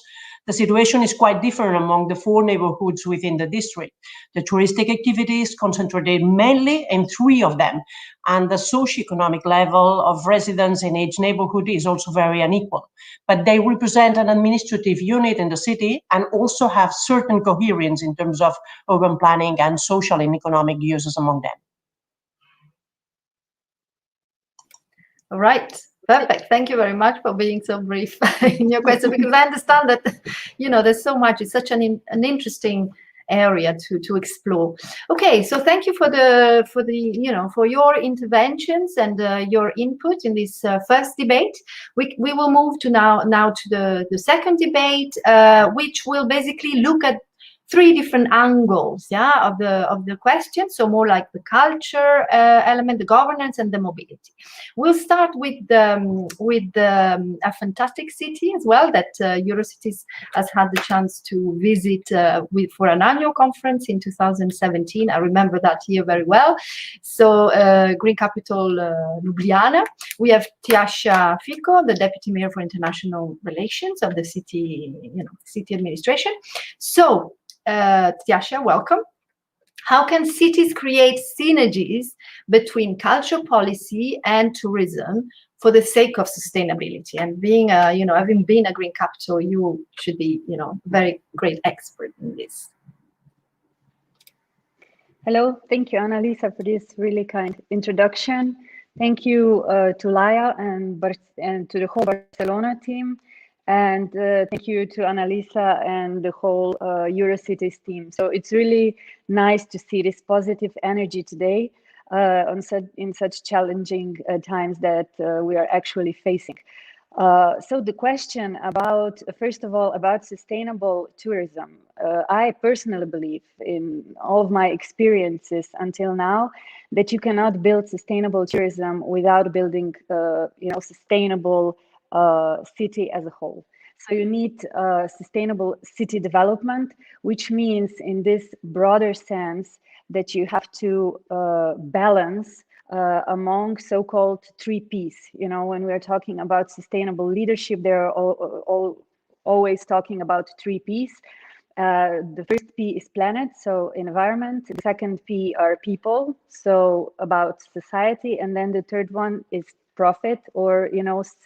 the situation is quite different among the 4 neighborhoods within the district. The touristic activities concentrated mainly in 3 of them, and the socioeconomic level of residents in each neighborhood is also very unequal. But they represent an administrative unit in the city and also have certain coherence in terms of urban planning and social and economic uses among them. All right. Perfect. Thank you very much for being so brief in your question, because I understand that, there's so much. It's such an interesting area to explore. Okay, so thank you for your interventions and your input in this first debate. We will move to now to the second debate, which will basically look at 3 different angles, of the question. So more like the culture element, the governance, and the mobility. We'll start with a fantastic city as well that Eurocities has had the chance to visit for an annual conference in 2017. I remember that year very well. So Green Capital Ljubljana. We have Tjaša Fico, the Deputy Mayor for International Relations of the city, city administration. So Tjaša, welcome. How can cities create synergies between culture policy and tourism for the sake of sustainability? And being, having been a green capital, you should be, very great expert in this. Hello, thank you, Annalisa, for this really kind introduction. Thank you to Laia and to the whole Barcelona team. And thank you to Annalisa and the whole Eurocities team. So it's really nice to see this positive energy today in such challenging times that we are actually facing. So the question about, first of all, about sustainable tourism. I personally believe, in all of my experiences until now, that you cannot build sustainable tourism without building, sustainable city as a whole. So you need sustainable city development, which means in this broader sense that you have to balance among so-called 3 Ps. When we're talking about sustainable leadership, they're always talking about 3 Ps. The first P is planet, so environment. The second P are people, so about society. And then the third one is profit, or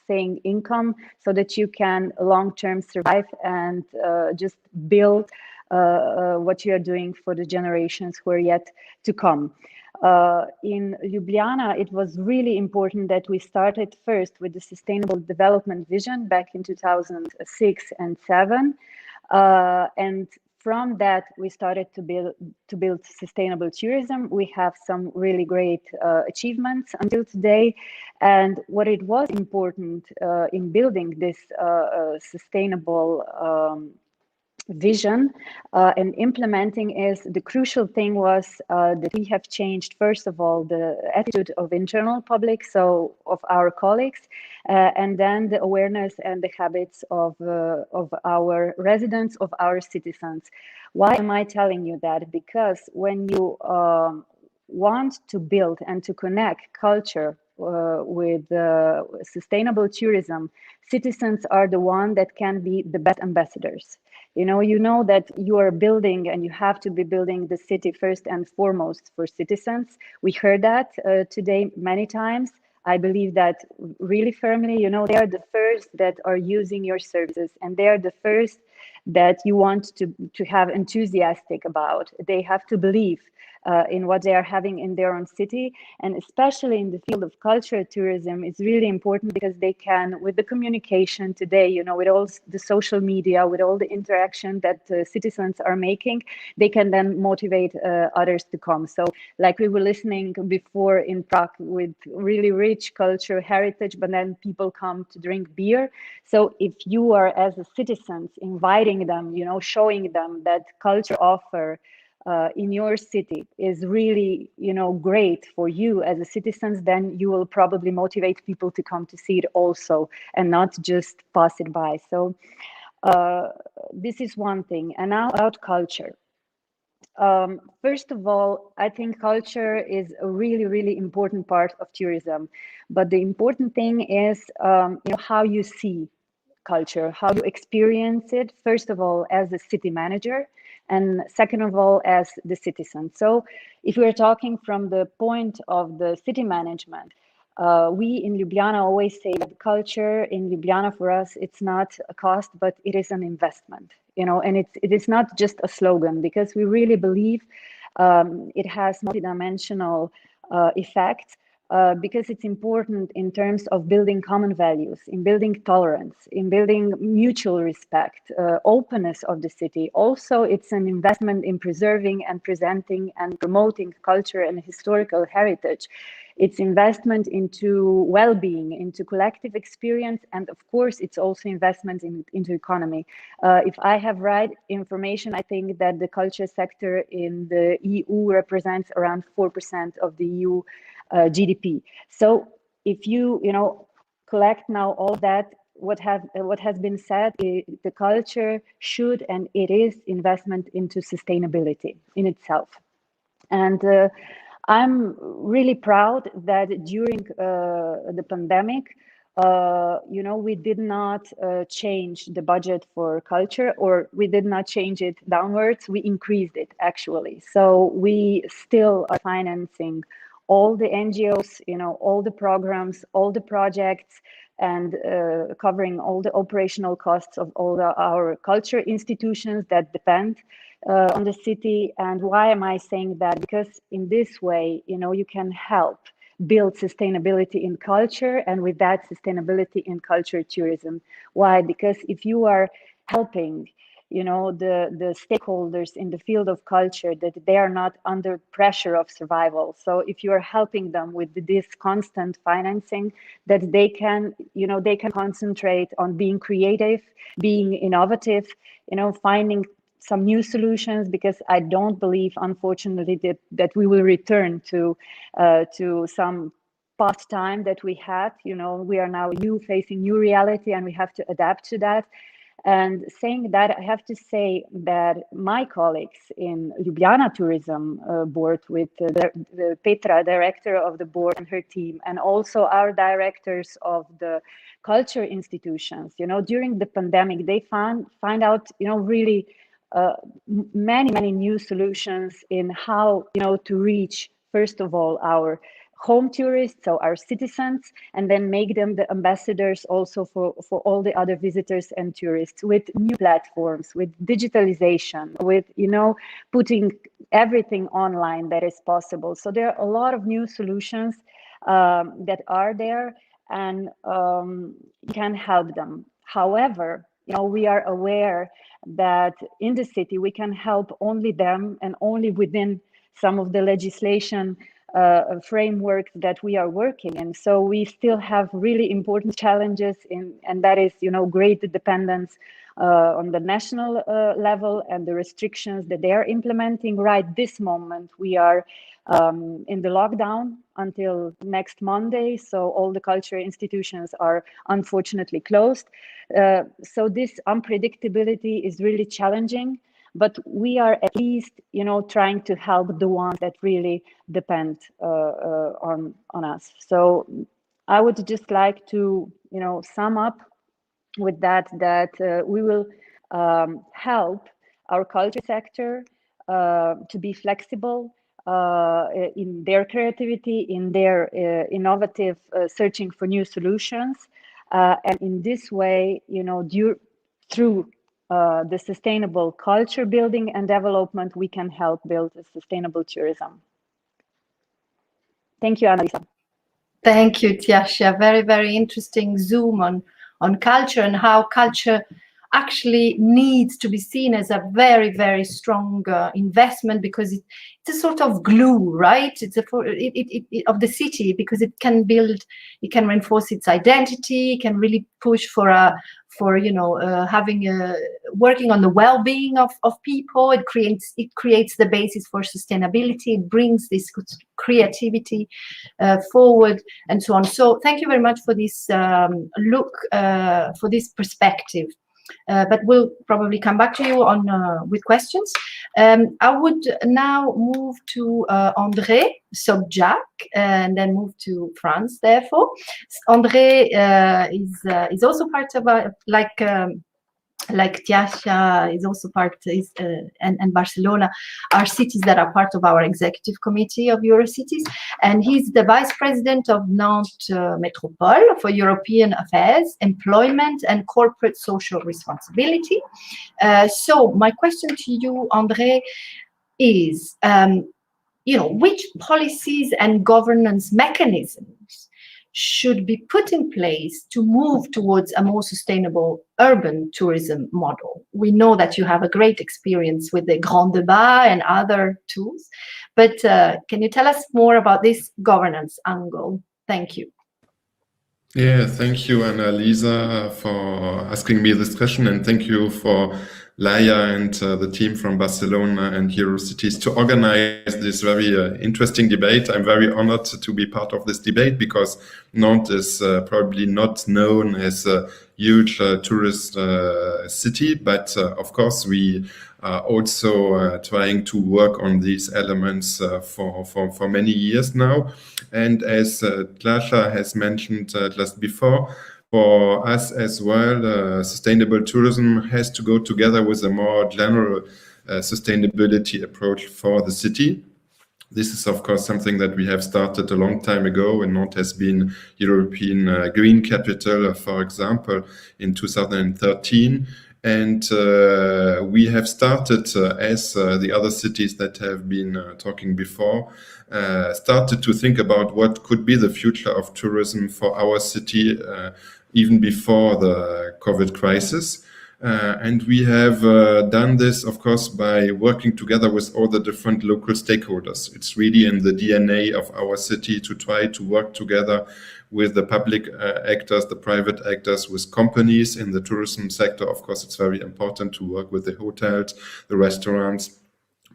saying income, so that you can long-term survive and just build what you are doing for the generations who are yet to come. In Ljubljana, it was really important that we started first with the Sustainable Development Vision back in 2006 and 2007. And from that, we started to build sustainable tourism. We have some really great achievements until today. And what it was important in building this sustainable vision and implementing is, the crucial thing was that we have changed, first of all, the attitude of internal public, so of our colleagues, and then the awareness and the habits of our residents, of our citizens. Why am I telling you that? Because when you want to build and to connect culture with sustainable tourism, citizens are the one that can be the best ambassadors. You know that you are building, and you have to be building the city first and foremost for citizens. We heard that today many times. I believe that really firmly. They are the first that are using your services, and they are the first that you want to have enthusiastic about. They have to believe in what they are having in their own city. And especially in the field of cultural tourism, it's really important because they can, with the communication today, you know, with all the social media, with all the interaction that citizens are making, they can then motivate others to come. So like we were listening before in Prague with really rich culture heritage, but then people come to drink beer. So if you are, as a citizens, inviting them, you know, showing them that culture offer in your city is really, you know, great for you as a citizens, then you will probably motivate people to come to see it also and not just pass it by. So this is one thing. And now about culture. First of all, I think culture is a really, really important part of tourism. But the important thing is, you know, how you see culture, how you experience it, first of all, as a city manager, and second of all, as the citizen. So if we're talking from the point of the city management, we in Ljubljana always say that culture in Ljubljana for us, it's not a cost, but it is an investment, you know, and it is not just a slogan, because we really believe it has multidimensional effects. Because it's important in terms of building common values, in building tolerance, in building mutual respect, openness of the city. Also, it's an investment in preserving and presenting and promoting culture and historical heritage. It's investment into well-being, into collective experience, and of course, it's also investment into economy. If I have right information, I think that the culture sector in the EU represents around 4% of the EU GDP. So if you know, collect now all that, what has been said, the culture should and it is investment into sustainability in itself. And I'm really proud that during the pandemic, you know, we did not change the budget for culture, or we did not change it downwards. We increased it actually. So we still are financing all the NGOs, you know, all the programs, all the projects, and covering all the operational costs of all our culture institutions that depend on the city. And why am I saying that? Because in this way, you know, you can help build sustainability in culture, and with that sustainability in culture tourism. Why? Because if you are helping, you know, the stakeholders in the field of culture, that they are not under pressure of survival. So if you are helping them with this constant financing, that they can, you know, they can concentrate on being creative, being innovative, you know, finding some new solutions, because I don't believe, unfortunately, that we will return to some past time that we had. You know, we are now facing new reality, and we have to adapt to that. And saying that, I have to say that my colleagues in Ljubljana Tourism Board, with the Petra, director of the board, and her team, and also our directors of the culture institutions, you know, during the pandemic, they find out, you know, really many new solutions in how, you know, to reach, first of all, our home tourists, so our citizens, and then make them the ambassadors also for all the other visitors and tourists, with new platforms, with digitalization, with, you know, putting everything online that is possible. So there are a lot of new solutions that are there, and you can help them. However, you know, we are aware that in the city we can help only them, and only within some of the legislation framework that we are working in. So we still have really important challenges and that is, you know, great dependence on the national level, and the restrictions that they are implementing right this moment. We are in the lockdown until next Monday, so all the culture institutions are unfortunately closed. So this unpredictability is really challenging, but we are at least, you know, trying to help the ones that really depend on us. So I would just like to, you know, sum up with that we will help our culture sector to be flexible in their creativity, in their innovative searching for new solutions, and in this way, you know, through the sustainable culture building and development, we can help build a sustainable tourism. Thank you, Annalisa. Thank you, Tiasha. Very, very interesting zoom on culture and how culture actually needs to be seen as a very, very strong investment, because it's a sort of glue, right? It's of the city, because it can reinforce its identity, it can really push for working on the well-being of people. It creates the basis for sustainability. It brings this creativity forward, and so on. So thank you very much for this for this perspective. But we'll probably come back to you with questions. I would now move to André Sobjak and then move to France, therefore. André is also part of like Tiasha is also part, and Barcelona are cities that are part of our executive committee of Eurocities, and he's the vice president of Nantes Métropole for European Affairs, Employment and Corporate Social Responsibility. So my question to you, André, is which policies and governance mechanisms should be put in place to move towards a more sustainable urban tourism model? We know that you have a great experience with the Grand Débat and other tools, but can you tell us more about this governance angle? Thank you. Yeah, thank you, Annalisa, for asking me this question, and thank you for Laia and the team from Barcelona and Eurocities to organize this very interesting debate. I'm very honored to be part of this debate, because Nantes is probably not known as a huge tourist city, but of course we are also trying to work on these elements for many years now. And as Tiasha has mentioned just before, for us as well, sustainable tourism has to go together with a more general sustainability approach for the city. This is, of course, something that we have started a long time ago, and Nantes has been European Green Capital, for example, in 2013. And we have started, as the other cities that have been talking before, started to think about what could be the future of tourism for our city, even before the COVID crisis. And we have done this, of course, by working together with all the different local stakeholders. It's really in the DNA of our city to try to work together with the public actors, the private actors, with companies in the tourism sector. Of course, it's very important to work with the hotels, the restaurants,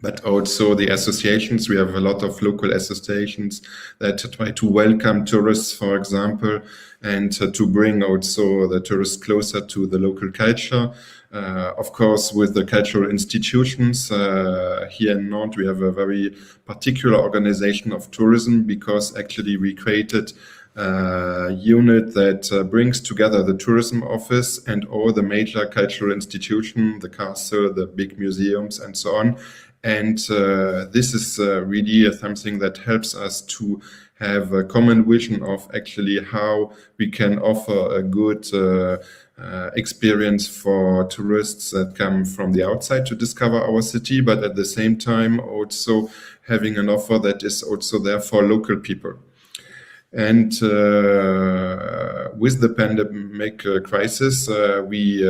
but also the associations. We have a lot of local associations that try to welcome tourists, for example, and to bring also the tourists closer to the local culture. Of course, with the cultural institutions here in Nantes, we have a very particular organization of tourism, because actually we created a unit that brings together the tourism office and all the major cultural institutions, the castle, the big museums, and so on. And this is really something that helps us to have a common vision of actually how we can offer a good experience for tourists that come from the outside to discover our city, but at the same time also having an offer that is also there for local people. And with the pandemic crisis, we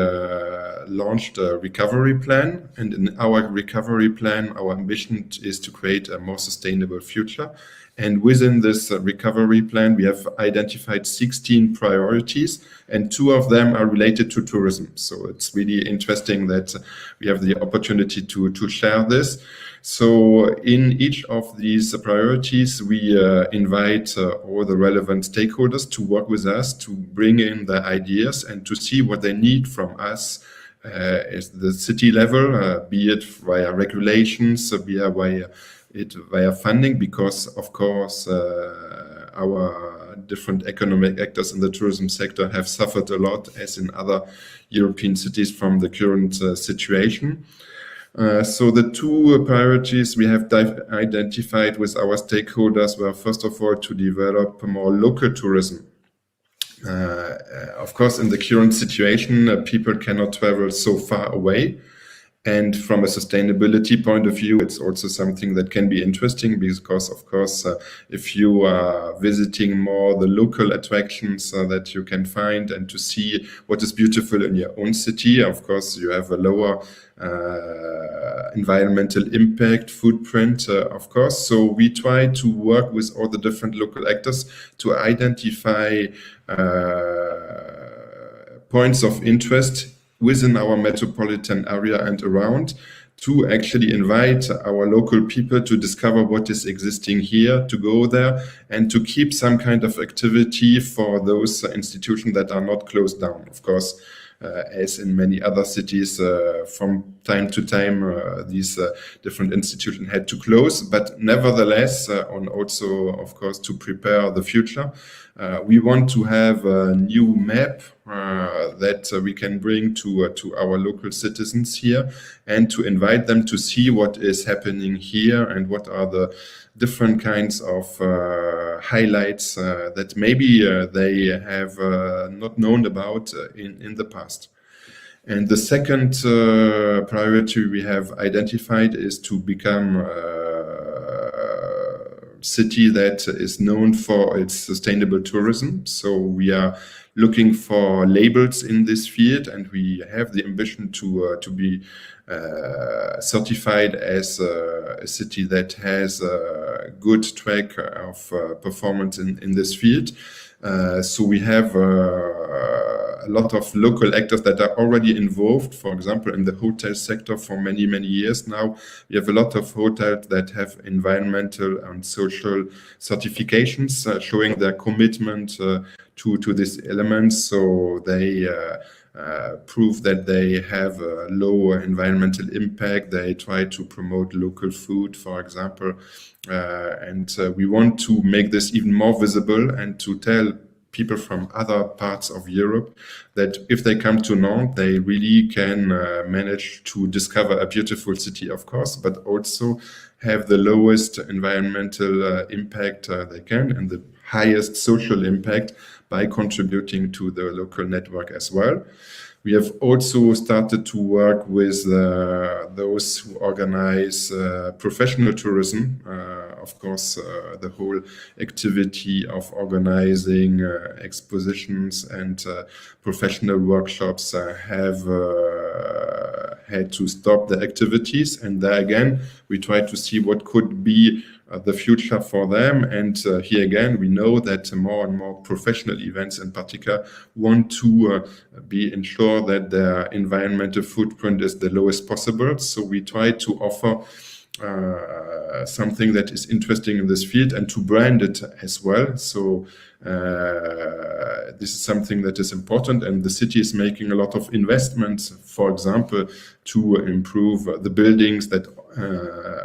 launched a recovery plan. And in our recovery plan, our ambition is to create a more sustainable future. And within this recovery plan, we have identified 16 priorities, and 2 of them are related to tourism. So it's really interesting that we have the opportunity to share this. So in each of these priorities, we invite all the relevant stakeholders to work with us, to bring in their ideas and to see what they need from us at the city level, be it via regulations, be it via funding, because of course our different economic actors in the tourism sector have suffered a lot, as in other European cities, from the current situation. So the 2 priorities we have identified with our stakeholders were, first of all, to develop more local tourism. of course, in the current situation, people cannot travel so far away. And from a sustainability point of view, it's also something that can be interesting because, of course, if you are visiting more the local attractions that you can find and to see what is beautiful in your own city, of course, you have a lower environmental impact footprint, of course. So we try to work with all the different local actors to identify points of interest within our metropolitan area and around, to actually invite our local people to discover what is existing here, to go there, and to keep some kind of activity for those institutions that are not closed down. Of course, as in many other cities, from time to time, these different institutions had to close, but nevertheless, on also, of course, to prepare the future. We want to have a new map that we can bring to our local citizens here, and to invite them to see what is happening here and what are the different kinds of highlights that maybe they have not known about in the past. And the second priority we have identified is to become a city that is known for its sustainable tourism. So we are looking for labels in this field, and we have the ambition to be certified as a city that has a good track of performance in this field. So we have a lot of local actors that are already involved, for example, in the hotel sector for many, many years now. We have a lot of hotels that have environmental and social certifications showing their commitment to these elements. So they prove that they have a low environmental impact. They try to promote local food, for example. And we want to make this even more visible and to tell people from other parts of Europe that if they come to Nantes, they really can manage to discover a beautiful city, of course, but also have the lowest environmental impact they can, and the highest social impact by contributing to the local network as well. We have also started to work with those who organize professional tourism. Of course, the whole activity of organizing expositions and professional workshops have had to stop the activities. And there again, we try to see what could be the future for them. And here again, we know that more and more professional events in particular want to be ensured that their environmental footprint is the lowest possible. So we try to offer something that is interesting in this field and to brand it as well. So this is something that is important, and the city is making a lot of investments, for example, to improve the buildings that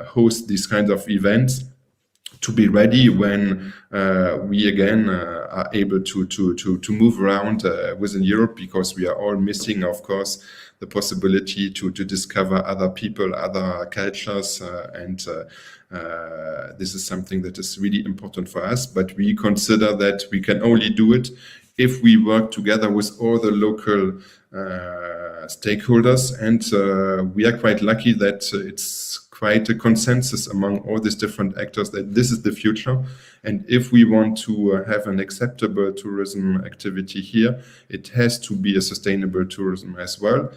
host these kind of events, to be ready when we again are able to move around within Europe, because we are all missing, of course, the possibility to discover other people, other cultures, and this is something that is really important for us. But we consider that we can only do it if we work together with all the local stakeholders, and we are quite lucky that it's quite a consensus among all these different actors that this is the future. And if we want to have an acceptable tourism activity here, it has to be a sustainable tourism as well.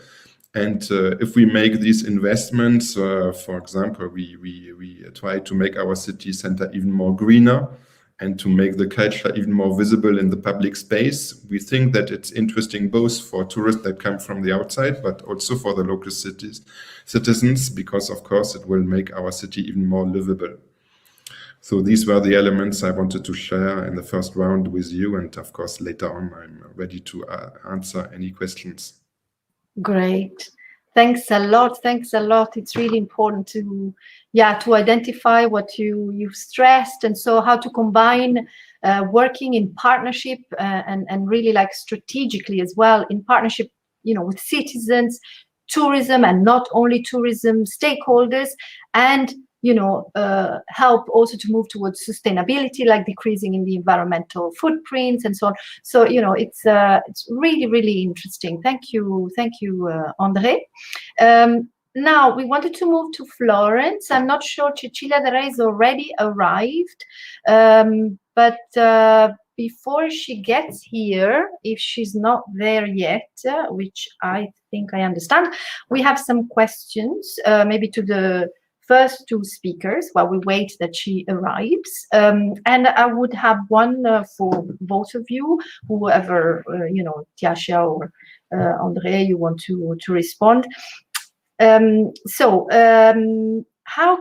And if we make these investments, for example, we try to make our city center even more greener and to make the culture even more visible in the public space. We think that it's interesting both for tourists that come from the outside, but also for the local citizens, because of course it will make our city even more livable. So these were the elements I wanted to share in the first round with you. And of course, later on, I'm ready to answer any questions. Great. Thanks a lot. Thanks a lot. It's really important to identify what you've stressed, and so how to combine working in partnership and really like strategically as well, in partnership, with citizens, tourism, and not only tourism stakeholders, and help also to move towards sustainability, like decreasing in the environmental footprints and so on. So, it's really, really interesting. Thank you, André. Now we wanted to move to Florence. I'm not sure Cecilia De Re has already arrived, but before she gets here, if she's not there yet, which I think I understand, we have some questions, maybe to the first two speakers while we wait that she arrives. And I would have one for both of you, whoever, Tiasha or André, you want to respond. How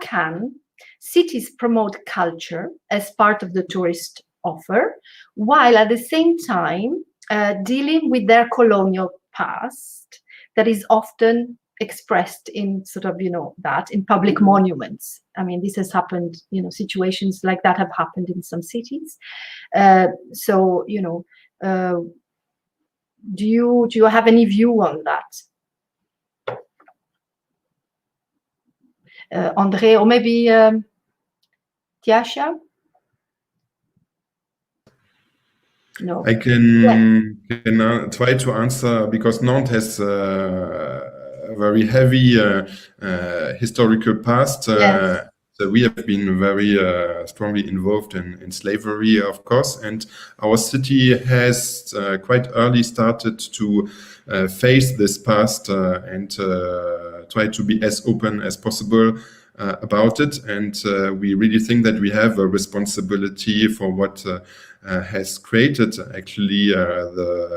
can cities promote culture as part of the tourist offer, while at the same time dealing with their colonial past that is often expressed in sort of, that in public monuments? I mean, this has happened, situations like that have happened in some cities. Do you have any view on that? André, or maybe Tiasha? No. I can try to answer, because Nantes has a very heavy historical past. Yes. So we have been very strongly involved in slavery, of course, and our city has quite early started to face this past and try to be as open as possible about it. And we really think that we have a responsibility for what has created actually the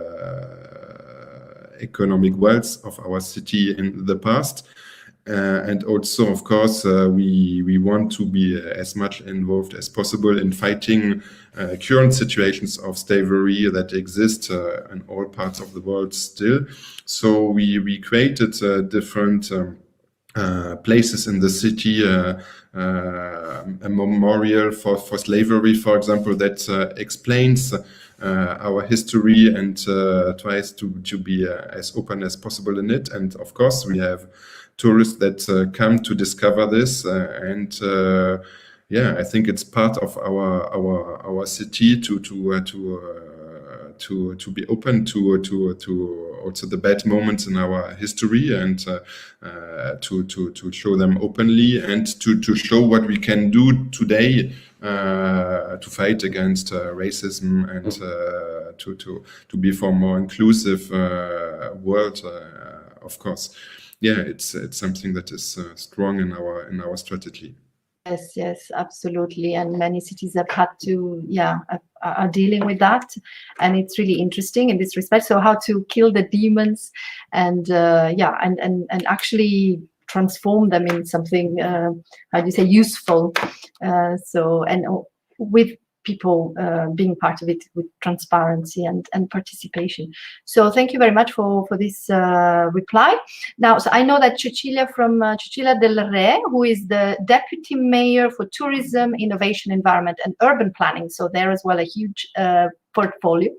economic wealth of our city in the past. And also, of course, we want to be as much involved as possible in fighting current situations of slavery that exist in all parts of the world still. So we created different places in the city, a memorial for slavery, for example, that explains our history and tries to be as open as possible in it. And of course, we have tourists that come to discover this, and I think it's part of our city to be open to also the bad moments in our history, and to show them openly, and to show what we can do today to fight against racism, and to be for a more inclusive world, of course. Yeah, it's something that is strong in our strategy. Yes, absolutely. And many cities have had to, are dealing with that. And it's really interesting in this respect. So how to kill the demons and and actually transform them in something, useful. And with people being part of it with transparency and participation. So thank you very much for this reply. Now, so I know that Cecilia Del Re, who is the Deputy Mayor for Tourism, Innovation, Environment and Urban Planning, so there as well a huge portfolio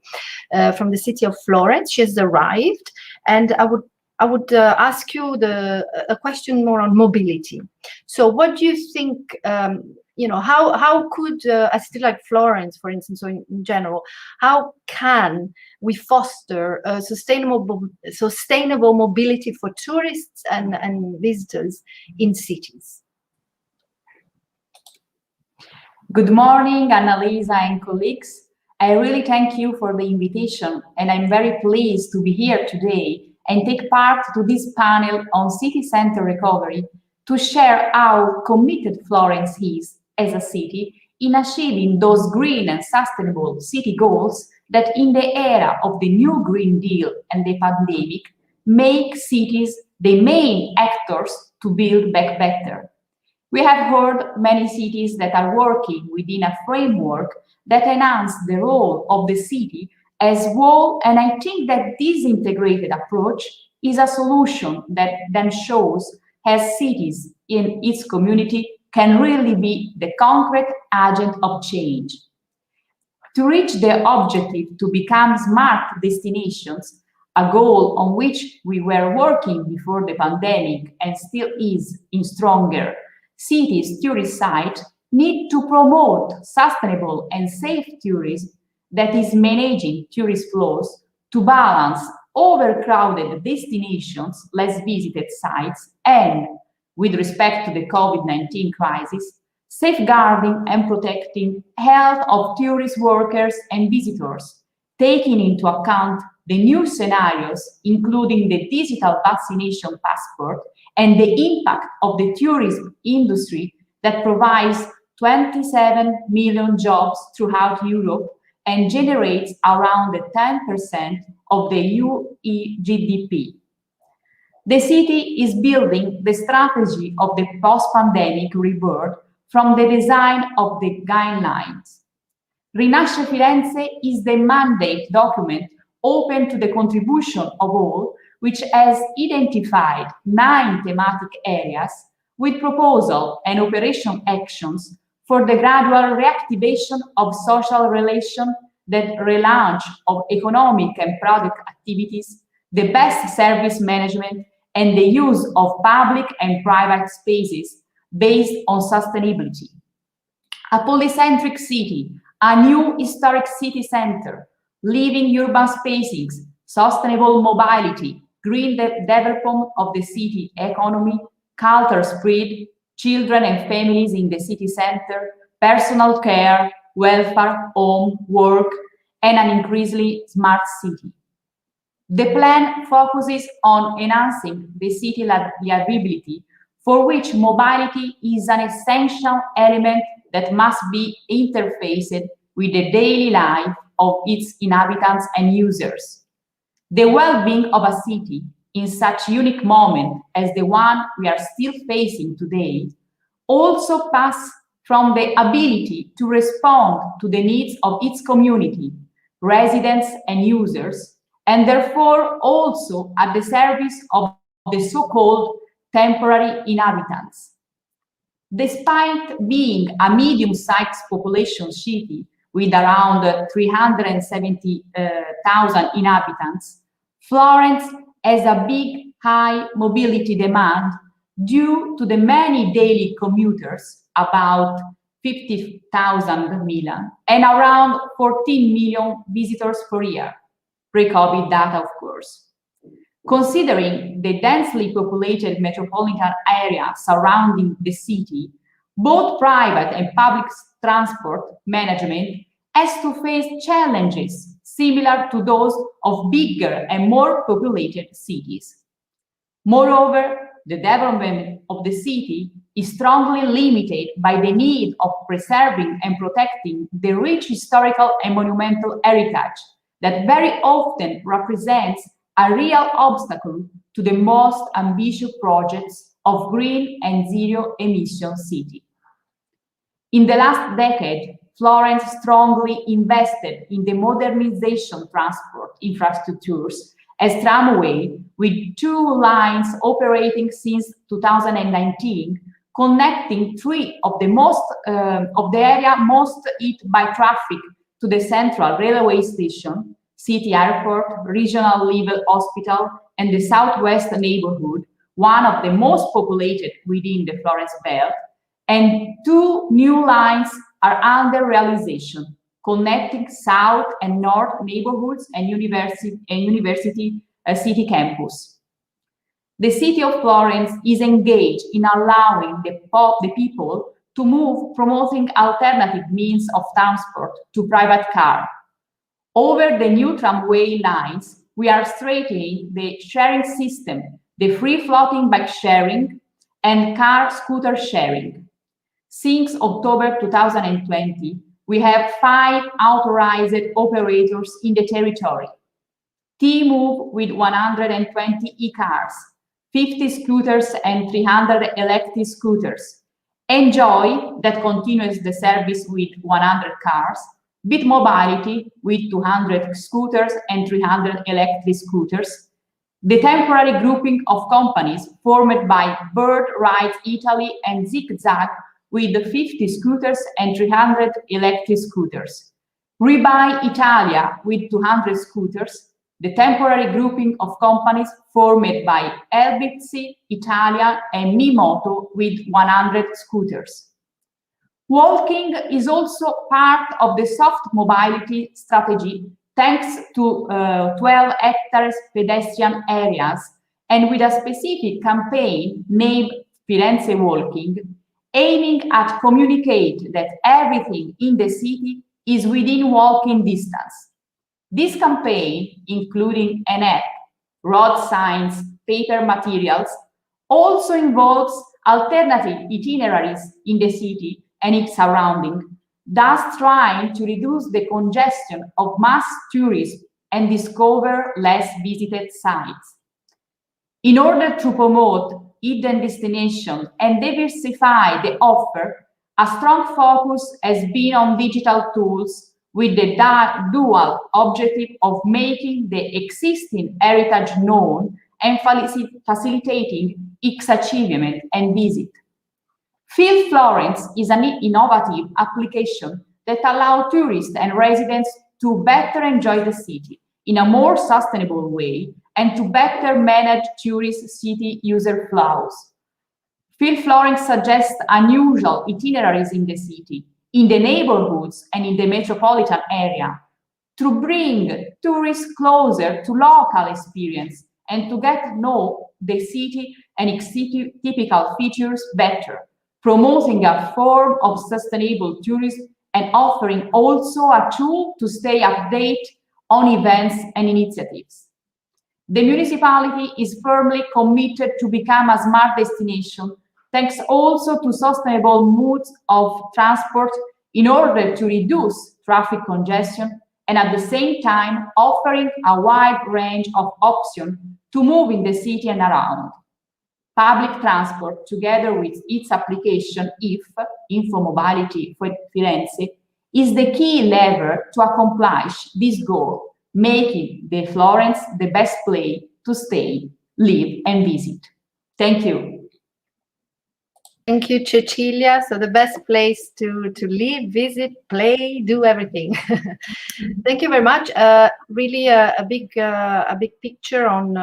from the city of Florence. She has arrived, and I would ask you a question more on mobility. So what do you think, how could a city like Florence, for instance, or in general, how can we foster a sustainable mobility for tourists and visitors in cities? Good morning, Annalisa and colleagues. I really thank you for the invitation, and I'm very pleased to be here today and take part to this panel on city center recovery to share how committed Florence is as a city in achieving those green and sustainable city goals that in the era of the new Green Deal and the pandemic make cities the main actors to build back better. We have heard many cities that are working within a framework that enhance the role of the city as whole, and I think that this integrated approach is a solution that then shows as cities in its community can really be the concrete agent of change. To reach the objective to become smart destinations, a goal on which we were working before the pandemic and still is in stronger, cities' tourist sites need to promote sustainable and safe tourism that is managing tourist flows to balance overcrowded destinations, less visited sites, and, with respect to the COVID-19 crisis, safeguarding and protecting health of tourist workers and visitors, taking into account the new scenarios, including the digital vaccination passport and the impact of the tourism industry that provides 27 million jobs throughout Europe and generates around 10% of the EU GDP. The city is building the strategy of the post-pandemic rebirth from the design of the guidelines. Rinasce Firenze is the mandate document open to the contribution of all, which has identified 9 thematic areas with proposal and operation actions for the gradual reactivation of social relations, the relaunch of economic and product activities, the best service management, and the use of public and private spaces based on sustainability. A polycentric city, a new historic city center, living urban spaces, sustainable mobility, green development of the city economy, culture spread, children and families in the city center, personal care, welfare, home, work, and an increasingly smart city. The plan focuses on enhancing the city livability, for which mobility is an essential element that must be interfaced with the daily life of its inhabitants and users. The well-being of a city in such unique moment as the one we are still facing today also passes from the ability to respond to the needs of its community, residents and users, and therefore also at the service of the so-called temporary inhabitants. Despite being a medium-sized population city with around 370,000 inhabitants, Florence has a big high mobility demand due to the many daily commuters, about 50,000 million, and around 14 million visitors per year, pre-COVID data, of course. Considering the densely populated metropolitan area surrounding the city, both private and public transport management has to face challenges similar to those of bigger and more populated cities. Moreover, the development of the city is strongly limited by the need of preserving and protecting the rich historical and monumental heritage that very often represents a real obstacle to the most ambitious projects of green and zero-emission city. In the last decade, Florence strongly invested in the modernization transport infrastructures as tramway, with 2 lines operating since 2019, connecting 3 of the area most hit by traffic to the central railway station, city airport, regional level hospital, and the southwest neighborhood, one of the most populated within the Florence belt, and 2 new lines are under realization, connecting south and north neighborhoods and university city campus. The city of Florence is engaged in allowing the people to move, promoting alternative means of transport to private car. Over the new tramway lines, we are strengthening the sharing system, the free-floating bike sharing and car scooter sharing. Since October 2020, we have 5 authorized operators in the territory. T-Move with 120 e-cars, 50 scooters and 300 electric scooters. Enjoy, that continues the service with 100 cars. Bit Mobility with 200 scooters and 300 electric scooters. The temporary grouping of companies formed by Bird Rides Italy and Zigzag with 50 scooters and 300 electric scooters. Rebuy Italia with 200 scooters. the temporary grouping of companies formed by Elbitsi, Italia, and Mimoto with 100 scooters. Walking is also part of the soft mobility strategy thanks to 12 hectares pedestrian areas and with a specific campaign named Firenze Walking, aiming at communicate that everything in the city is within walking distance. This campaign, including an app, road signs, paper materials, also involves alternative itineraries in the city and its surrounding, thus trying to reduce the congestion of mass tourism and discover less visited sites. In order to promote hidden destinations and diversify the offer, a strong focus has been on digital tools with the dual objective of making the existing heritage known and facilitating its achievement and visit. Feel Florence is an innovative application that allows tourists and residents to better enjoy the city in a more sustainable way and to better manage tourist city user flows. Feel Florence suggests unusual itineraries in the city, in the neighborhoods and in the metropolitan area to bring tourists closer to local experience and to get to know the city and its typical features better, promoting a form of sustainable tourism and offering also a tool to stay updated on events and initiatives. The municipality is firmly committed to become a smart destination, thanks also to sustainable modes of transport in order to reduce traffic congestion and at the same time offering a wide range of options to move in the city and around. Public transport, together with its application IF, Infomobility for Firenze, is the key lever to accomplish this goal, making the Florence the best place to stay, live, and visit. Thank you. Thank you, Cecilia. So the best place to live, visit, play, do everything. Thank you very much. Really a big picture on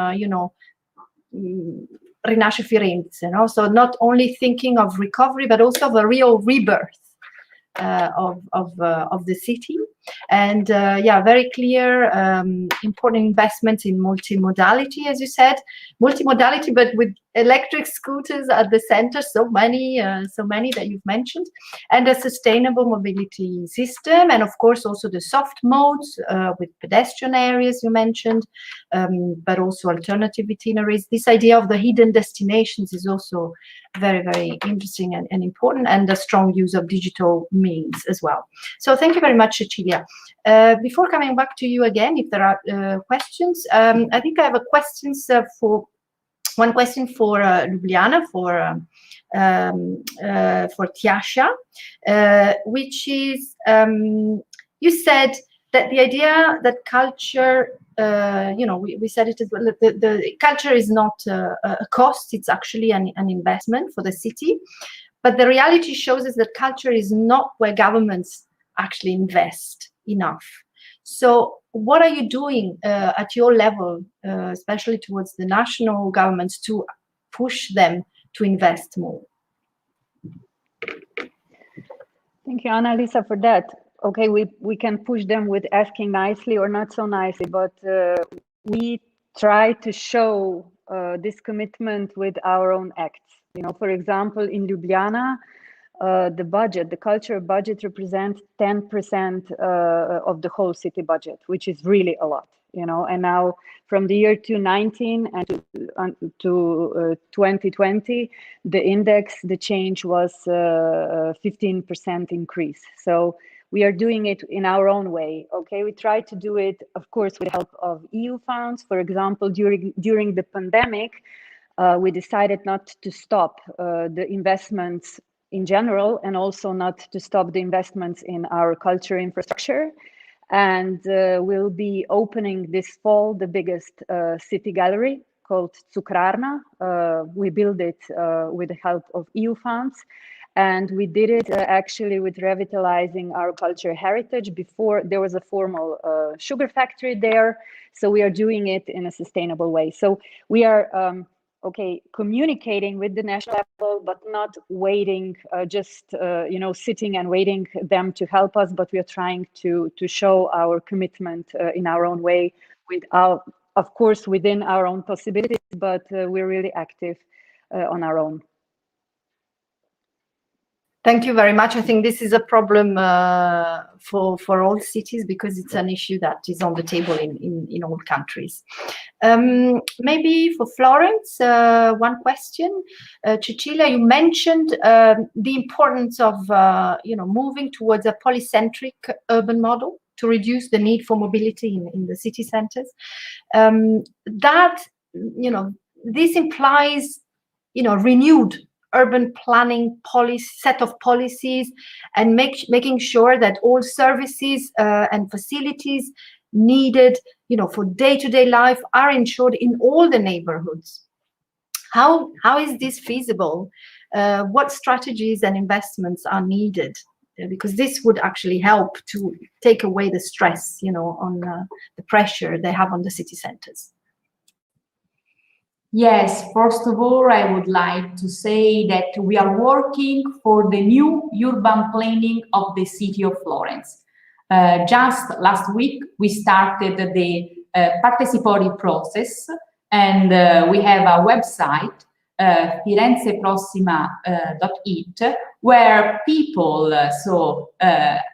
Rinasce Firenze. So not only thinking of recovery, but also of a real rebirth of the city. And yeah, very clear, important investments in multimodality, as you said, multimodality, but with electric scooters at the center, so many that you've mentioned, and a sustainable mobility system, and of course also the soft modes with pedestrian areas you mentioned, but also alternative itineraries. This idea of the hidden destinations is also very, very interesting and important, and the strong use of digital means as well. So thank you very much, Cecilia. Before coming back to you again, if there are questions, I think I have one question for Ljubljana, for Tjaša, which is, you said that the idea that culture, we said it as well, the culture is not a cost, it's actually an investment for the city. But the reality shows us that culture is not where governments actually invest enough. So what are you doing at your level, especially towards the national governments, to push them to invest more? Thank you, Annalisa, for that. Okay, we can push them with asking nicely or not so nicely, but we try to show this commitment with our own acts. For example, in Ljubljana, the culture budget represents 10% of the whole city budget, which is really a lot, and now from the year 2019 and to 2020, the index, the change was 15% increase. So we are doing it in our own way. Okay, we try to do it, of course, with the help of EU funds. For example, during the pandemic, we decided not to stop the investments in general, and also not to stop the investments in our culture infrastructure. And we'll be opening this fall the biggest city gallery called Cukrarna. We build it with the help of EU funds. And we did it actually with revitalizing our culture heritage. Before there was a formal sugar factory there, so we are doing it in a sustainable way. So we are communicating with the national level, but not waiting, just sitting and waiting them to help us. But we are trying to show our commitment in our own way, of course, within our own possibilities. But we're really active on our own. Thank you very much. I think this is a problem for all cities, because it's an issue that is on the table in all countries. Maybe for Florence, one question. Cecilia, you mentioned the importance of moving towards a polycentric urban model to reduce the need for mobility in the city centers. This implies renewed urban planning set of policies, and making sure that all services and facilities needed for day-to-day life are ensured in all the neighborhoods. How is this feasible? What strategies and investments are needed? Because this would actually help to take away the stress, on the pressure they have on the city centers. Yes, first of all, I would like to say that we are working for the new urban planning of the city of Florence. Just last week, we started the participatory process, and we have a website, firenzeprossima.it, where people,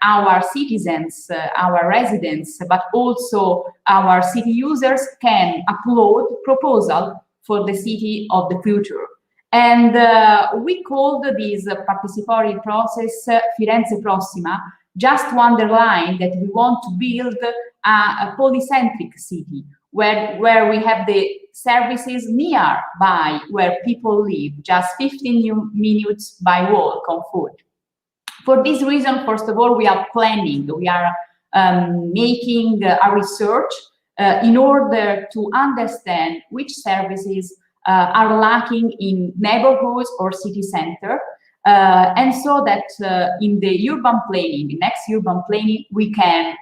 our citizens, our residents, but also our city users can upload proposals for the city of the future. And we called this participatory process Firenze Prossima, just to underline that we want to build a polycentric city where we have the services nearby where people live, just 15 minutes by walk on foot. For this reason, first of all, we are planning, we are making a research in order to understand which services are lacking in neighborhoods or city center, and so that in the urban planning, the next urban planning, we can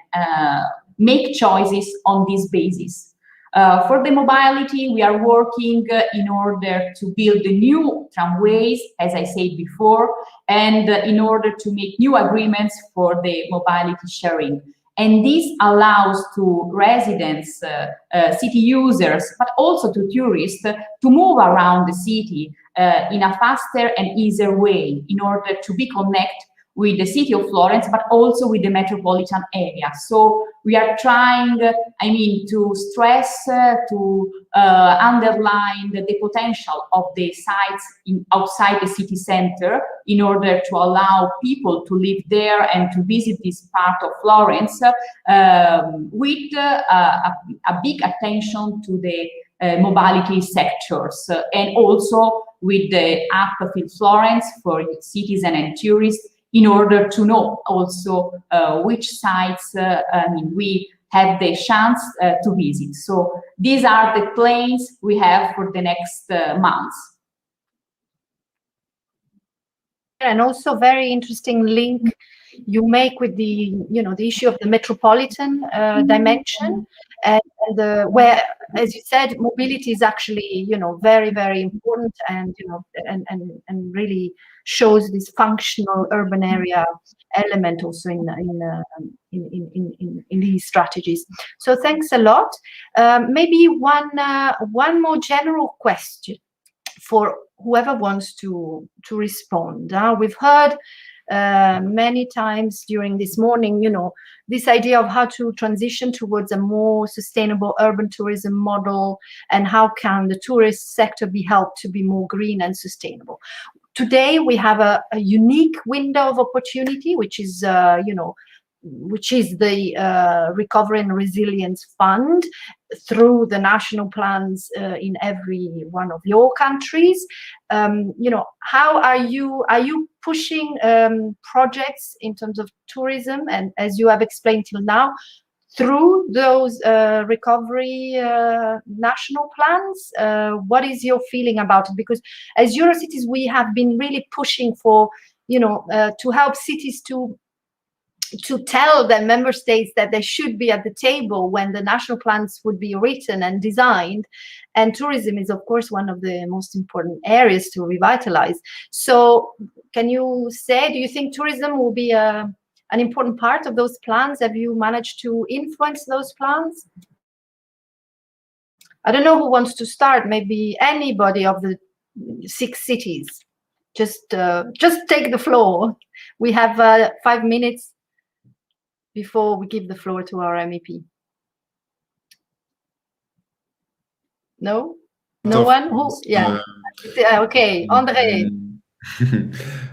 make choices on this basis. For the mobility, we are working in order to build the new tramways, as I said before, and in order to make new agreements for the mobility sharing. And this allows to residents, city users, but also to tourists to move around the city in a faster and easier way in order to be connected with the city of Florence, but also with the metropolitan area. So we are trying, to stress, to underline the potential of the sites outside the city center in order to allow people to live there and to visit this part of Florence with a big attention to the mobility sectors, and also with the app Feel Florence for citizens and tourists, in order to know also which sites we have the chance to visit. So these are the plans we have for the next months. And also very interesting link you make with the the issue of the metropolitan dimension, and where, as you said, mobility is actually very, very important, and and really shows this functional urban area element also in these strategies. So thanks a lot. Maybe one more general question for whoever wants to respond. We've heard many times during this morning, this idea of how to transition towards a more sustainable urban tourism model, and how can the tourist sector be helped to be more green and sustainable. Today, we have a unique window of opportunity, which is, the Recovery and Resilience Fund through the national plans in every one of your countries. How are you pushing projects in terms of tourism, and as you have explained till now, through those recovery national plans? What is your feeling about it? Because as Eurocities, we have been really pushing for to help cities to tell the member states that they should be at the table when the national plans would be written and designed. And tourism is, of course, one of the most important areas to revitalize. So can you say, do you think tourism will be an important part of those plans? Have you managed to influence those plans? I don't know who wants to start. Maybe anybody of the 6 cities. Just take the floor. We have 5 minutes before we give the floor to our MEP. No? No one? Who? Yeah. Okay, André.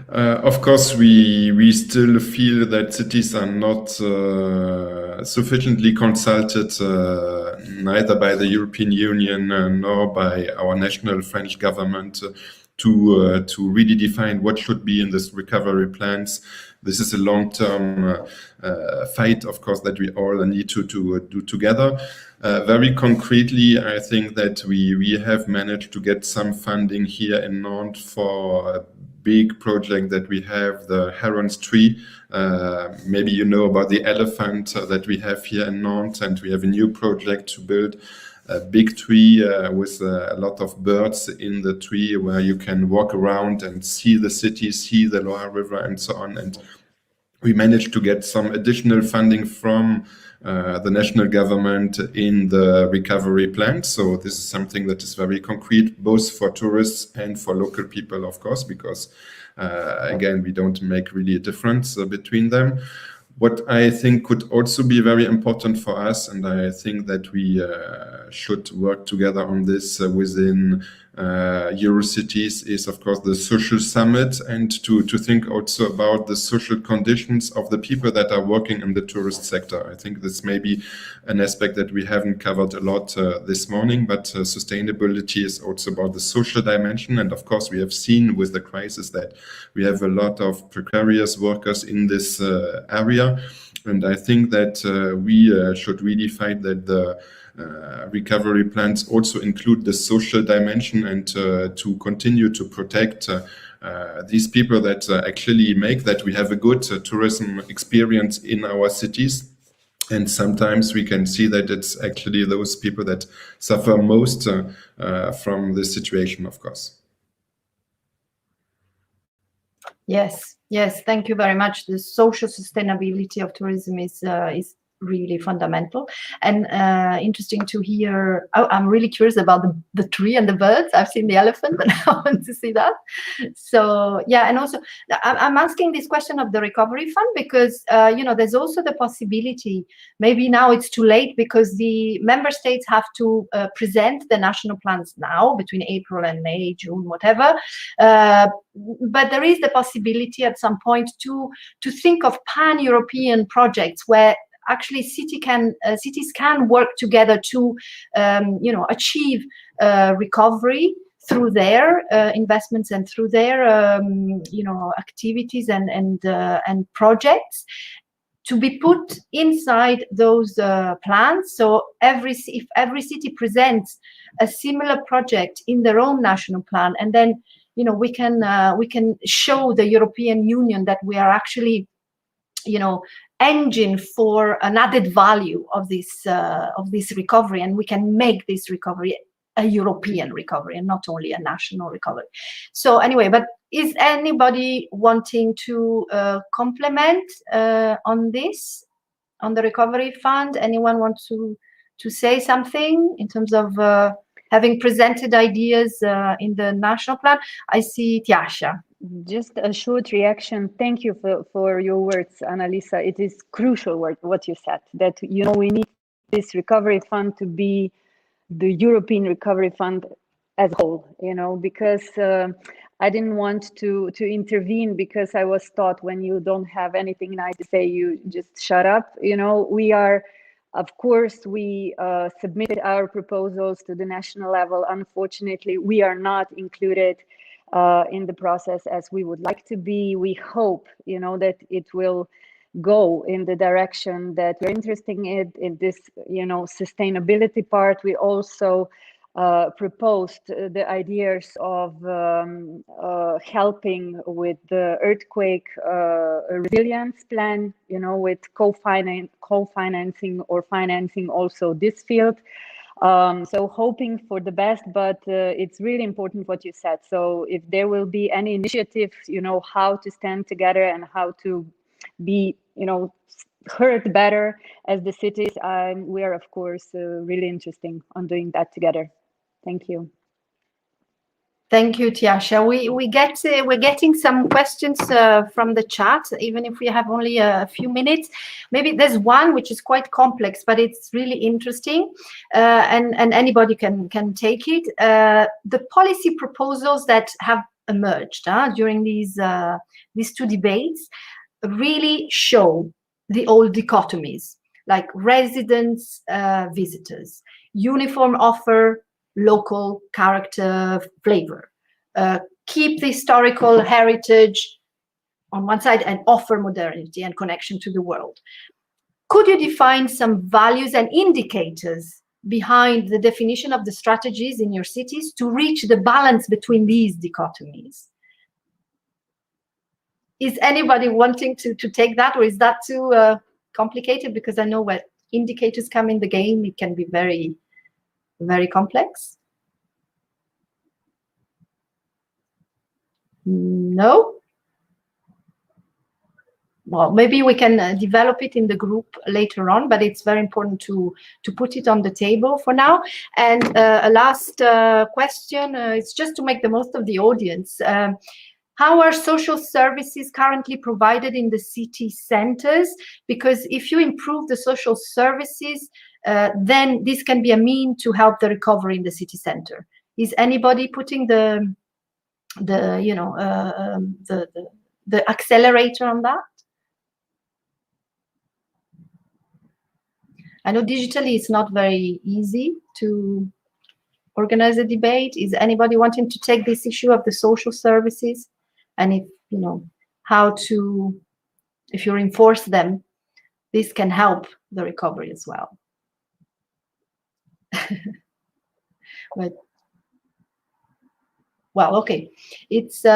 Of course, we still feel that cities are not sufficiently consulted, neither by the European Union nor by our national French government to really define what should be in this recovery plans. This is a long-term fight, of course, that we all need to do together. Very concretely, I think that we have managed to get some funding here in Nantes for a big project that we have, the Heron's Tree. Maybe you know about the elephant that we have here in Nantes, and we have a new project to build a big tree with a lot of birds in the tree where you can walk around and see the city, see the Loire River and so on. And we managed to get some additional funding from the national government in the recovery plan. So this is something that is very concrete, both for tourists and for local people, of course, because again, we don't make really a difference between them. What I think could also be very important for us, and I think that we should work together on this within Eurocities, is of course the social summit, and to think also about the social conditions of the people that are working in the tourist sector. I think this may be an aspect that we haven't covered a lot this morning, but sustainability is also about the social dimension. And of course, we have seen with the crisis that we have a lot of precarious workers in this area. And I think that we should really fight that the recovery plans also include the social dimension, and to continue to protect these people that actually make that we have a good tourism experience in our cities. And sometimes we can see that it's actually those people that suffer most from this situation, of course. Yes, thank you very much. The social sustainability of tourism is really fundamental, and interesting to hear. I'm really curious about the tree and the birds. I've seen the elephant, but I want to see that. So yeah, and also I'm asking this question of the recovery fund because there's also the possibility, maybe now it's too late because the member states have to present the national plans now between April and May, June, whatever. But there is the possibility at some point to think of pan-European projects where actually cities can work together to achieve recovery through their investments and through their activities and projects to be put inside those plans. So if every city presents a similar project in their own national plan, and then we can show the European Union that we are actually engine for an added value of this recovery, and we can make this recovery a European recovery and not only a national recovery. So anyway, but is anybody wanting to complement on this, on the recovery fund? Anyone want to say something in terms of having presented ideas in the national plan? I see Tiasha. Just a short reaction. Thank you for your words, Annalisa. It is crucial what you said, that we need this recovery fund to be the European recovery fund as a whole, because I didn't want to intervene because I was taught when you don't have anything nice to say, you just shut up. We are, of course, we submitted our proposals to the national level. Unfortunately, we are not included in the process as we would like to be. We hope, that it will go in the direction that we're interested in this, sustainability part. We also proposed the ideas of helping with the earthquake resilience plan, with co-financing or financing also this field. So hoping for the best, but it's really important what you said. So if there will be any initiative, how to stand together and how to be, heard better as the cities, we are of course really interested on doing that together. Thank you. Thank you, Tiasha. We're getting some questions from the chat, even if we have only a few minutes. Maybe there's one which is quite complex, but it's really interesting, and anybody can take it. The policy proposals that have emerged during these two debates really show the old dichotomies, like residents, visitors, uniform offer, local character, flavor, keep the historical heritage on one side and offer modernity and connection to the world. Could you define some values and indicators behind the definition of the strategies in your cities to reach the balance between these dichotomies? Is anybody wanting to take that, or is that too complicated? Because I know when indicators come in the game, it can be very, very complex. No? Well, maybe we can develop it in the group later on, but it's very important to put it on the table for now. And a last question, it's just to make the most of the audience. How are social services currently provided in the city centers? Because if you improve the social services, then this can be a means to help the recovery in the city center. Is anybody putting the accelerator on that? I know digitally it's not very easy to organize a debate. Is anybody wanting to take this issue of the social services? And if, how to, if you reinforce them, this can help the recovery as well. But, well, okay, it's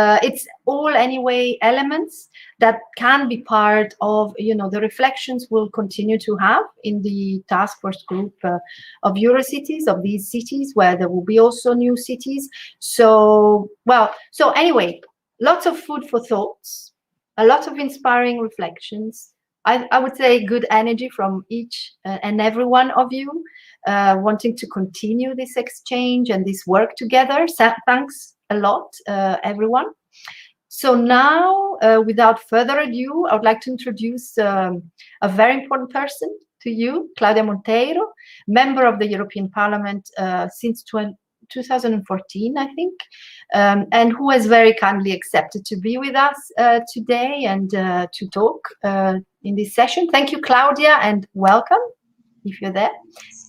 all anyway elements that can be part of the reflections we'll continue to have in the task force group of Eurocities, of these cities, where there will be also new cities. So anyway, lots of food for thoughts, a lot of inspiring reflections. I would say good energy from each and every one of you, wanting to continue this exchange and this work together. So thanks a lot, everyone. So now, without further ado, I would like to introduce a very important person to you, Claudia Monteiro, member of the European Parliament since 2014, I think, and who has very kindly accepted to be with us today and to talk in this session. Thank you, Claudia, and welcome, if you're there.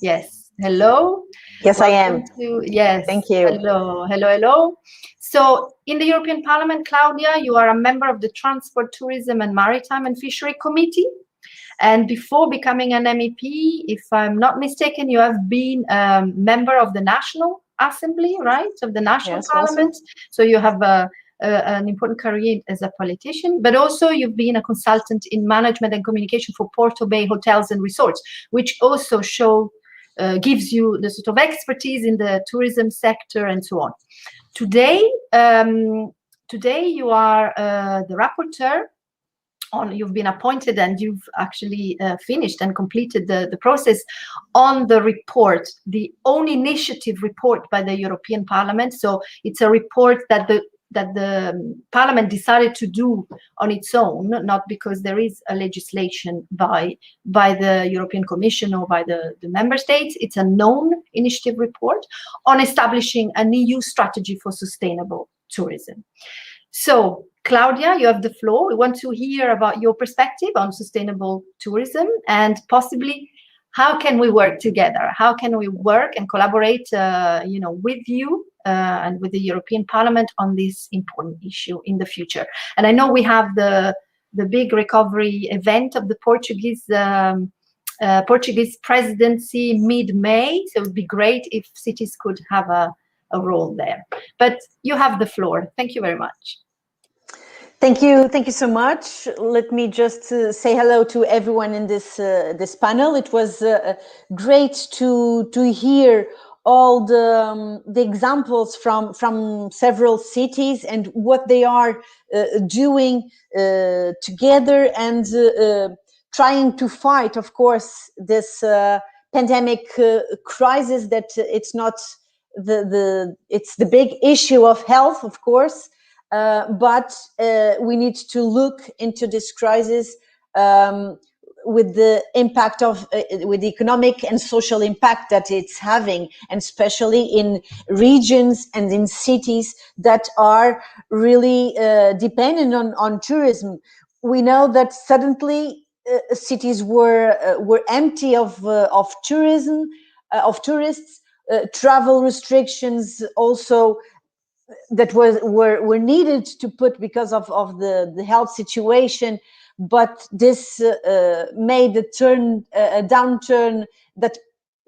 Yes, hello. Yes, welcome I am. Yes, thank you. Hello, hello, hello. So in the European Parliament, Claudia, you are a member of the Transport, Tourism and Maritime and Fishery Committee. And before becoming an MEP, if I'm not mistaken, you have been a member of the National Assembly, right? Of the National Parliament. Also. So you have an important career as a politician, but also you've been a consultant in management and communication for Porto Bay Hotels and Resorts, which also gives you the sort of expertise in the tourism sector and so on. Today you are the rapporteur. You've been appointed and you've actually finished and completed the process on the report, the own initiative report by the European Parliament. So it's a report that the Parliament decided to do on its own, not because there is a legislation by the European Commission or by the member states. It's a known initiative report on establishing an EU strategy for sustainable tourism. So, Claudia, you have the floor. We want to hear about your perspective on sustainable tourism and possibly how can we work together? How can we work and collaborate, with you and with the European Parliament on this important issue in the future? And I know we have the big recovery event of the Portuguese Portuguese presidency mid-May. So it would be great if cities could have a role there. But you have the floor. Thank you very much. Thank you so much. Let me just say hello to everyone in this panel. It was great to hear all the examples from several cities and what they are doing together and trying to fight, of course, this pandemic crisis. That it's not it's the big issue of health, of course. But we need to look into this crisis with the impact of, with the economic and social impact that it's having, and especially in regions and in cities that are really dependent on tourism. We know that suddenly cities were empty of tourism, of tourists. Travel restrictions also that were needed to put because of the health situation, but this made a downturn that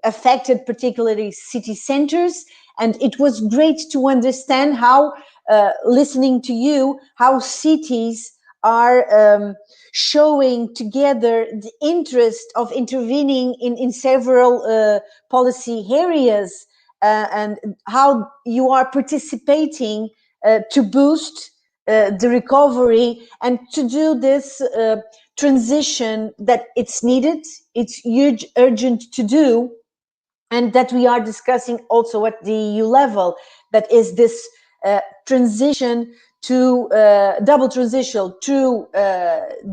affected particularly city centers. And it was great to understand how, listening to you, how cities are showing together the interest of intervening in several policy areas. And how you are participating to boost the recovery and to do this transition that it's needed, it's huge, urgent to do, and that we are discussing also at the EU level, that is this transition to double transition to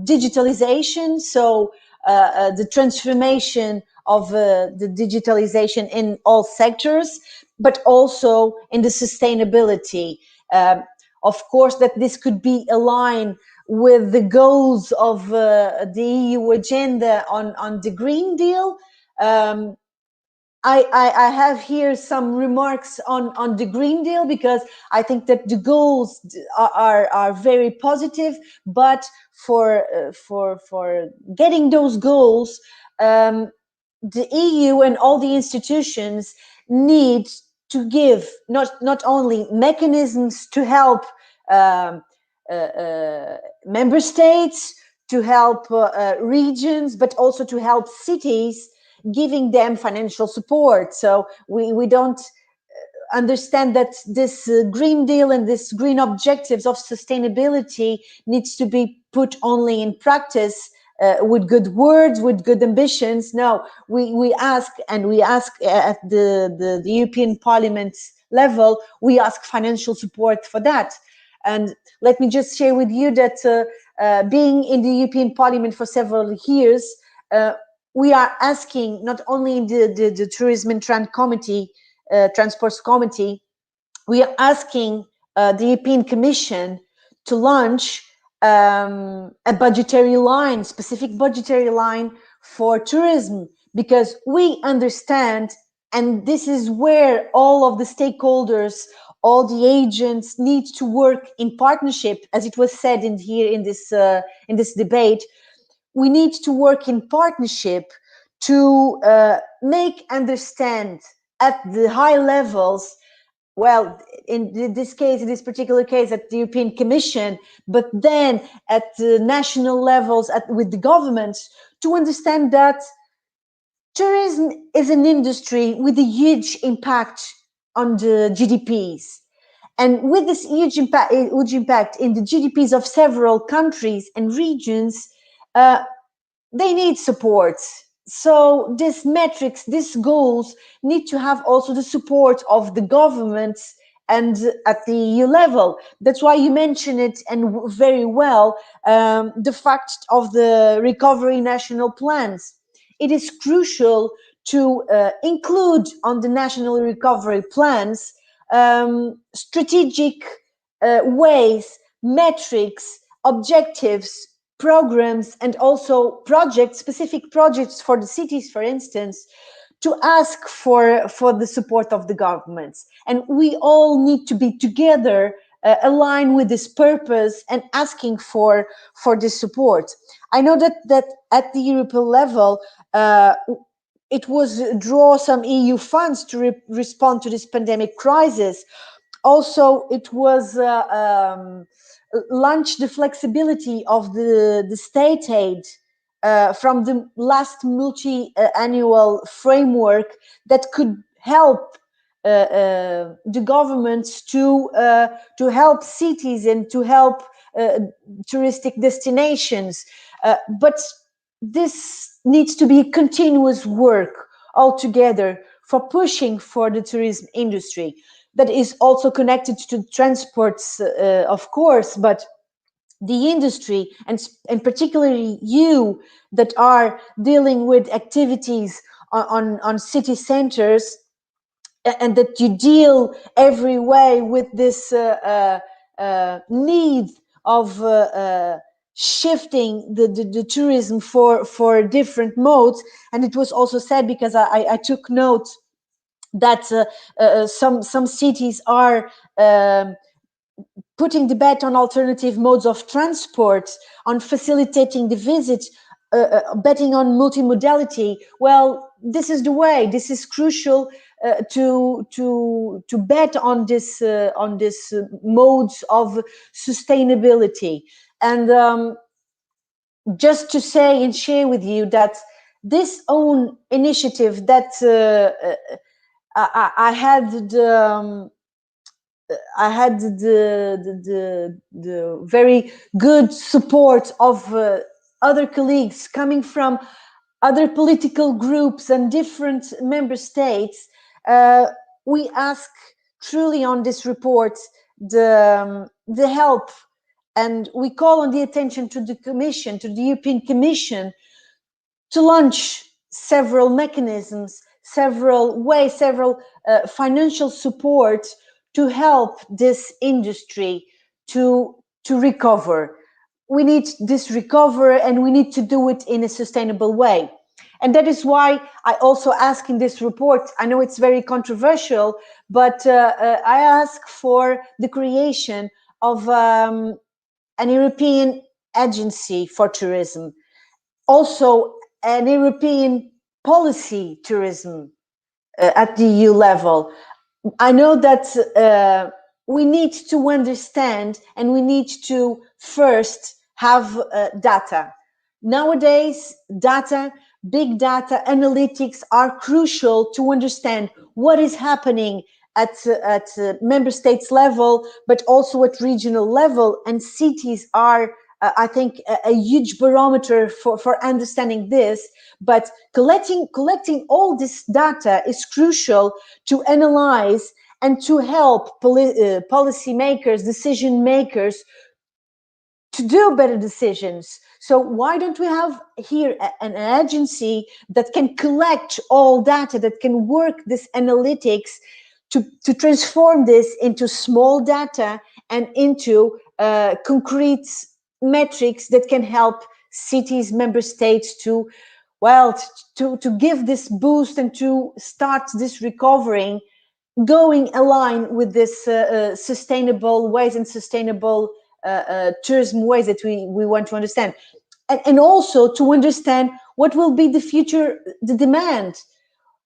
digitalization. So the transformation of the digitalization in all sectors, but also in the sustainability. Of course, that this could be aligned with the goals of the EU agenda on the Green Deal. I have here some remarks on the Green Deal, because I think that the goals are very positive, but for getting those goals, the EU and all the institutions need to give not only mechanisms to help member states, to help regions, but also to help cities, giving them financial support. So we don't understand that this Green Deal and this green objectives of sustainability needs to be put only in practice with good words, with good ambitions. No, we ask at the European Parliament level, we ask financial support for that. And let me just share with you that being in the European Parliament for several years, we are asking, not only in the Tourism and Transports Committee, we are asking the European Commission to launch a budgetary line, specific budgetary line for tourism, because we understand, and this is where all of the stakeholders, all the agents need to work in partnership, as it was said in this debate. We need to work in partnership to make understand at the high levels, well, in this case, in this particular case, at the European Commission, but then at the national levels, with the governments, to understand that tourism is an industry with a huge impact on the GDPs. And with this huge impact in the GDPs of several countries and regions, they need support. So these metrics, these goals need to have also the support of the governments and at the EU level. That's why you mentioned it, and very well, the fact of the recovery national plans. It is crucial to include on the national recovery plans strategic ways, metrics, objectives, programs, and also projects, specific projects for the cities, for instance, to ask for the support of the governments. And we all need to be together align with this purpose and asking for this support. I know that at the European level, it was draw some EU funds to respond to this pandemic crisis. Also, it was launched the flexibility of the state aid from the last multi-annual framework that could help the governments to help cities and to help touristic destinations. But this needs to be continuous work altogether for pushing for the tourism industry. That is also connected to transports, of course, but the industry and particularly you that are dealing with activities on city centers, and that you deal every way with this need of shifting the tourism for different modes. And it was also said, because I took note that some cities are putting the bet on alternative modes of transport, on facilitating the visit, betting on multimodality. Well, this is the way. This is crucial to bet on this modes of sustainability. And just to say and share with you that this own initiative that I had the very good support of other colleagues coming from other political groups and different member states. We ask truly on this report the help, and we call on the attention to the Commission, to the European Commission, to launch several mechanisms, several ways, several financial support to help this industry to recover. We need this recovery, and we need to do it in a sustainable way. And that is why I also ask in this report, I know it's very controversial, but I ask for the creation of an European agency for tourism, also an European policy tourism at the EU level. I know that we need to understand, and we need to first have data. Nowadays, data, big data, analytics are crucial to understand what is happening at member states level, but also at regional level. And cities are, I think, a huge barometer for understanding this. But collecting all this data is crucial to analyze and to help policy makers, decision makers, to do better decisions. So why don't we have here an agency that can collect all data, that can work this analytics to transform this into small data and into concrete metrics that can help cities, member states to give this boost and to start this recovering, going aligned with this sustainable ways and sustainable tourism ways that we want to understand. And also to understand what will be the future, the demand.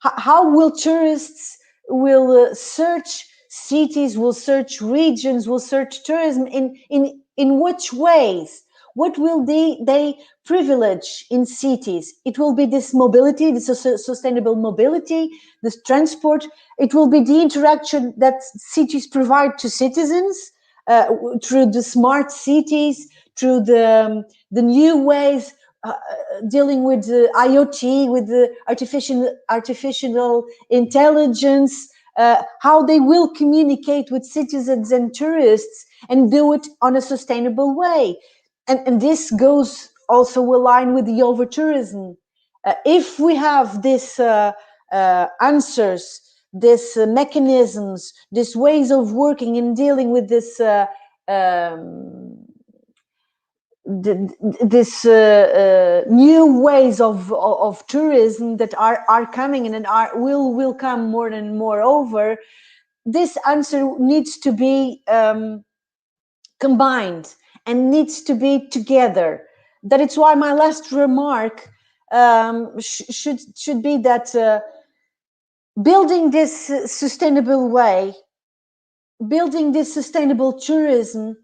How will tourists will search cities, will search regions, will search tourism in which ways? What will they privilege in cities? It will be this mobility, this sustainable mobility, this transport. It will be the interaction that cities provide to citizens through the smart cities, through the new ways dealing with IoT, with the artificial intelligence, how they will communicate with citizens and tourists and do it on a sustainable way. And this goes also aligned with the over-tourism. If we have these answers, these mechanisms, these ways of working and dealing with this new ways of tourism that are coming and will come more and more over, this answer needs to be combined and needs to be together. That it's why my last remark should be that building this sustainable way, building this sustainable tourism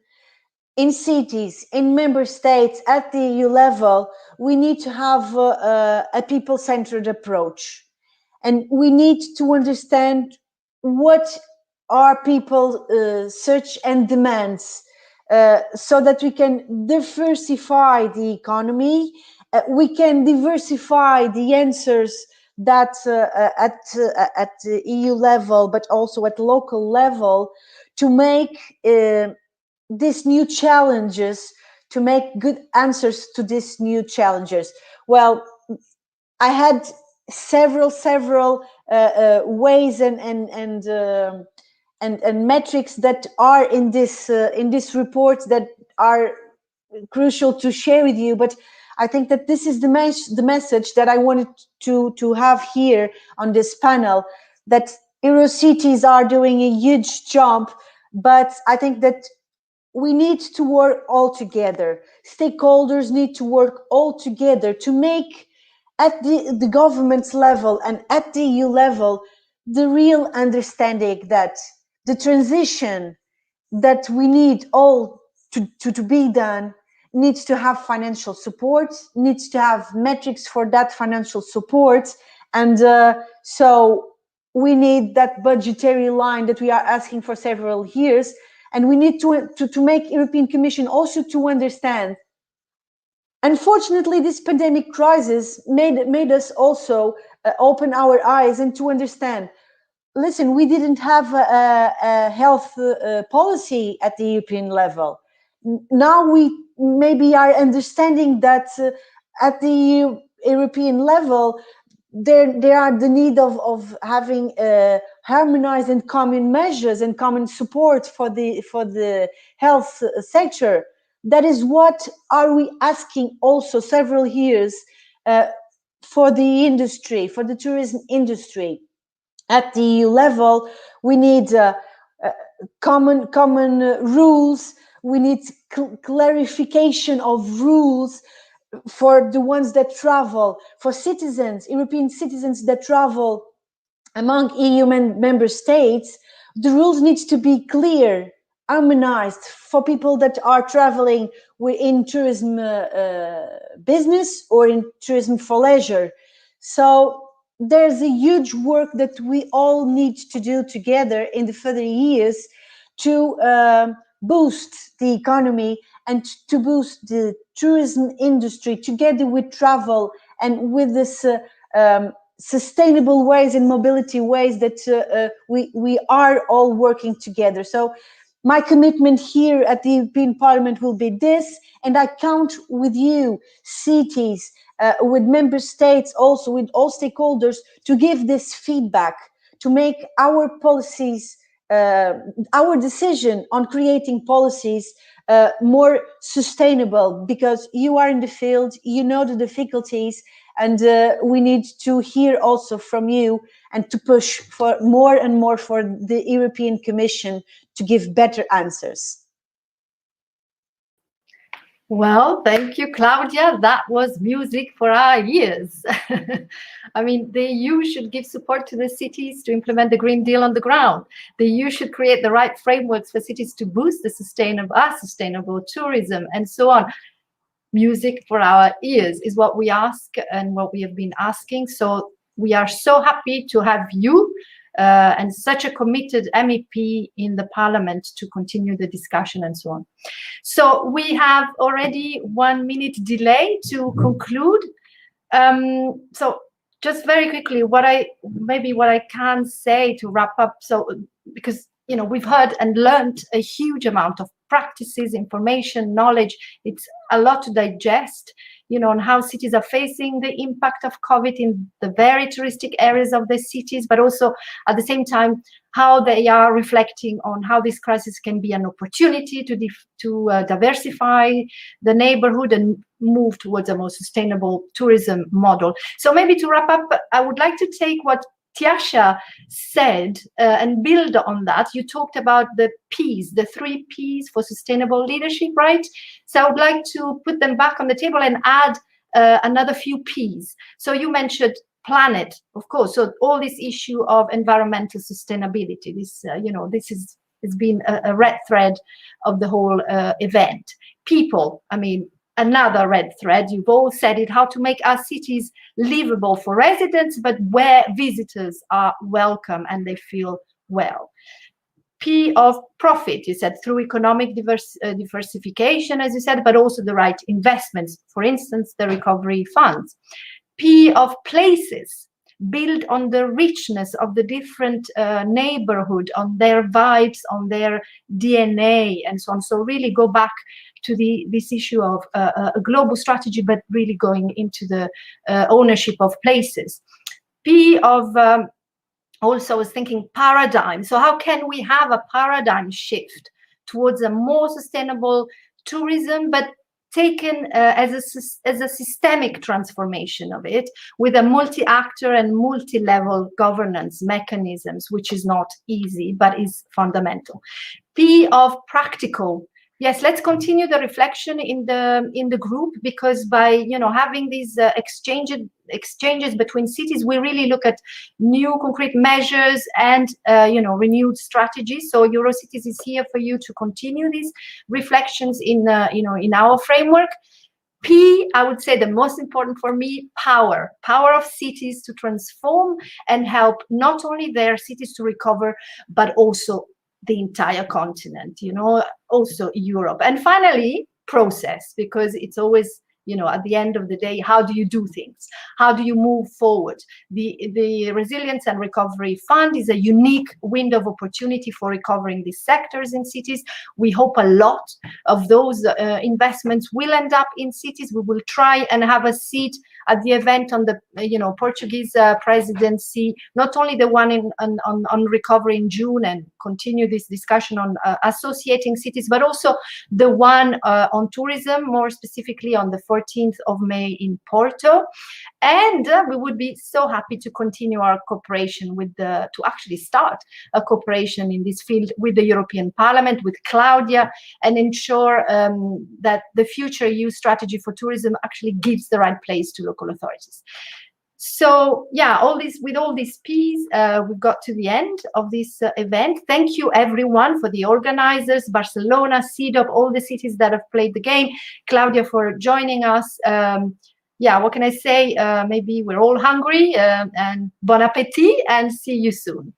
in cities, in member states, at the EU level, we need to have a people-centered approach. And we need to understand what are people search and demands, so that we can diversify the economy, we can diversify the answers that at the EU level, but also at local level, to make these new challenges, to make good answers to these new challenges. Well, I had several ways and metrics that are in this report that are crucial to share with you, but I think that this is the message that I wanted to have here on this panel, that Eurocities are doing a huge job, but I think that we need to work all together. Stakeholders need to work all together to make, at the government's level and at the EU level, the real understanding that the transition that we need all to be done needs to have financial support, needs to have metrics for that financial support. And so we need that budgetary line that we are asking for several years. And we need to make European Commission also to understand. Unfortunately, this pandemic crisis made us also open our eyes and to understand, listen, we didn't have a health policy at the European level. Now we maybe are understanding that at the European level, there are the need of having harmonized and common measures and common support for the health sector. That is what are we asking also several years for the industry, for the tourism industry. At the EU level, we need common rules. We need clarification of rules for the ones that travel, for citizens, European citizens that travel among EU member states. The rules need to be clear, harmonized for people that are traveling in tourism business or in tourism for leisure. So there's a huge work that we all need to do together in the further years to boost the economy and to boost the tourism industry together with travel and with this sustainable ways and mobility ways that we are all working together. So my commitment here at the European Parliament will be this, and I count with you, cities, with member states, also with all stakeholders, to give this feedback, to make our policies, our decision on creating policies more sustainable, because you are in the field, you know the difficulties, and we need to hear also from you and to push for more and more for the European Commission to give better answers. Well, thank you, Claudia. That was music for our ears. I mean, the EU should give support to the cities to implement the Green Deal on the ground. The EU should create the right frameworks for cities to boost the sustainable tourism, and so on. Music for our ears is what we ask and what we have been asking. So we are so happy to have you and such a committed MEP in the Parliament to continue the discussion and so on. So we have already 1 minute delay to conclude. So just very quickly, what I can say to wrap up. So because we've heard and learned a huge amount of practices, information, knowledge. It's a lot to digest, on how cities are facing the impact of COVID in the very touristic areas of the cities, but also at the same time, how they are reflecting on how this crisis can be an opportunity to diversify the neighborhood and move towards a more sustainable tourism model. So maybe to wrap up, I would like to take what Tiasha said and build on that, you talked about the P's, the 3 P's for sustainable leadership, right? So I would like to put them back on the table and add another few P's. So you mentioned planet, of course. So all this issue of environmental sustainability, this, this has been a red thread of the whole event. People, I mean, another red thread, you've all said it, how to make our cities livable for residents, but where visitors are welcome and they feel well. P of profit, you said, through economic diversification, as you said, but also the right investments, for instance, the recovery funds. P of places, build on the richness of the different neighborhood, on their vibes, on their DNA, and so on. So really go back to this issue of a global strategy, but really going into the ownership of places. P of also I was thinking paradigm. So how can we have a paradigm shift towards a more sustainable tourism, but taken as a systemic transformation of it, with a multi-actor and multi-level governance mechanisms, which is not easy, but is fundamental. P of practical. Yes, let's continue the reflection in the group, because by having these exchanges between cities, we really look at new concrete measures and renewed strategies. So Eurocities is here for you to continue these reflections in our framework. P, I would say the most important for me, power of cities to transform and help not only their cities to recover, but also the entire continent, also Europe. And finally, process, because it's always, at the end of the day, how do you do things? How do you move forward? The Resilience and Recovery Fund is a unique window of opportunity for recovering these sectors in cities. We hope a lot of those investments will end up in cities. We will try and have a seat at the event on the Portuguese presidency, not only the one on recovery in June, and continue this discussion on associating cities, but also the one on tourism, more specifically on the 14th of May in Porto. And we would be so happy to continue our cooperation to actually start a cooperation in this field with the European Parliament, with Claudia, and ensure that the future EU strategy for tourism actually gives the right place to local authorities. So yeah, with all these P's, we got to the end of this event. Thank you everyone, for the organizers, Barcelona, CEDOP, all the cities that have played the game, Claudia for joining us. Yeah, what can I say? Maybe we're all hungry, and bon appetit, and see you soon.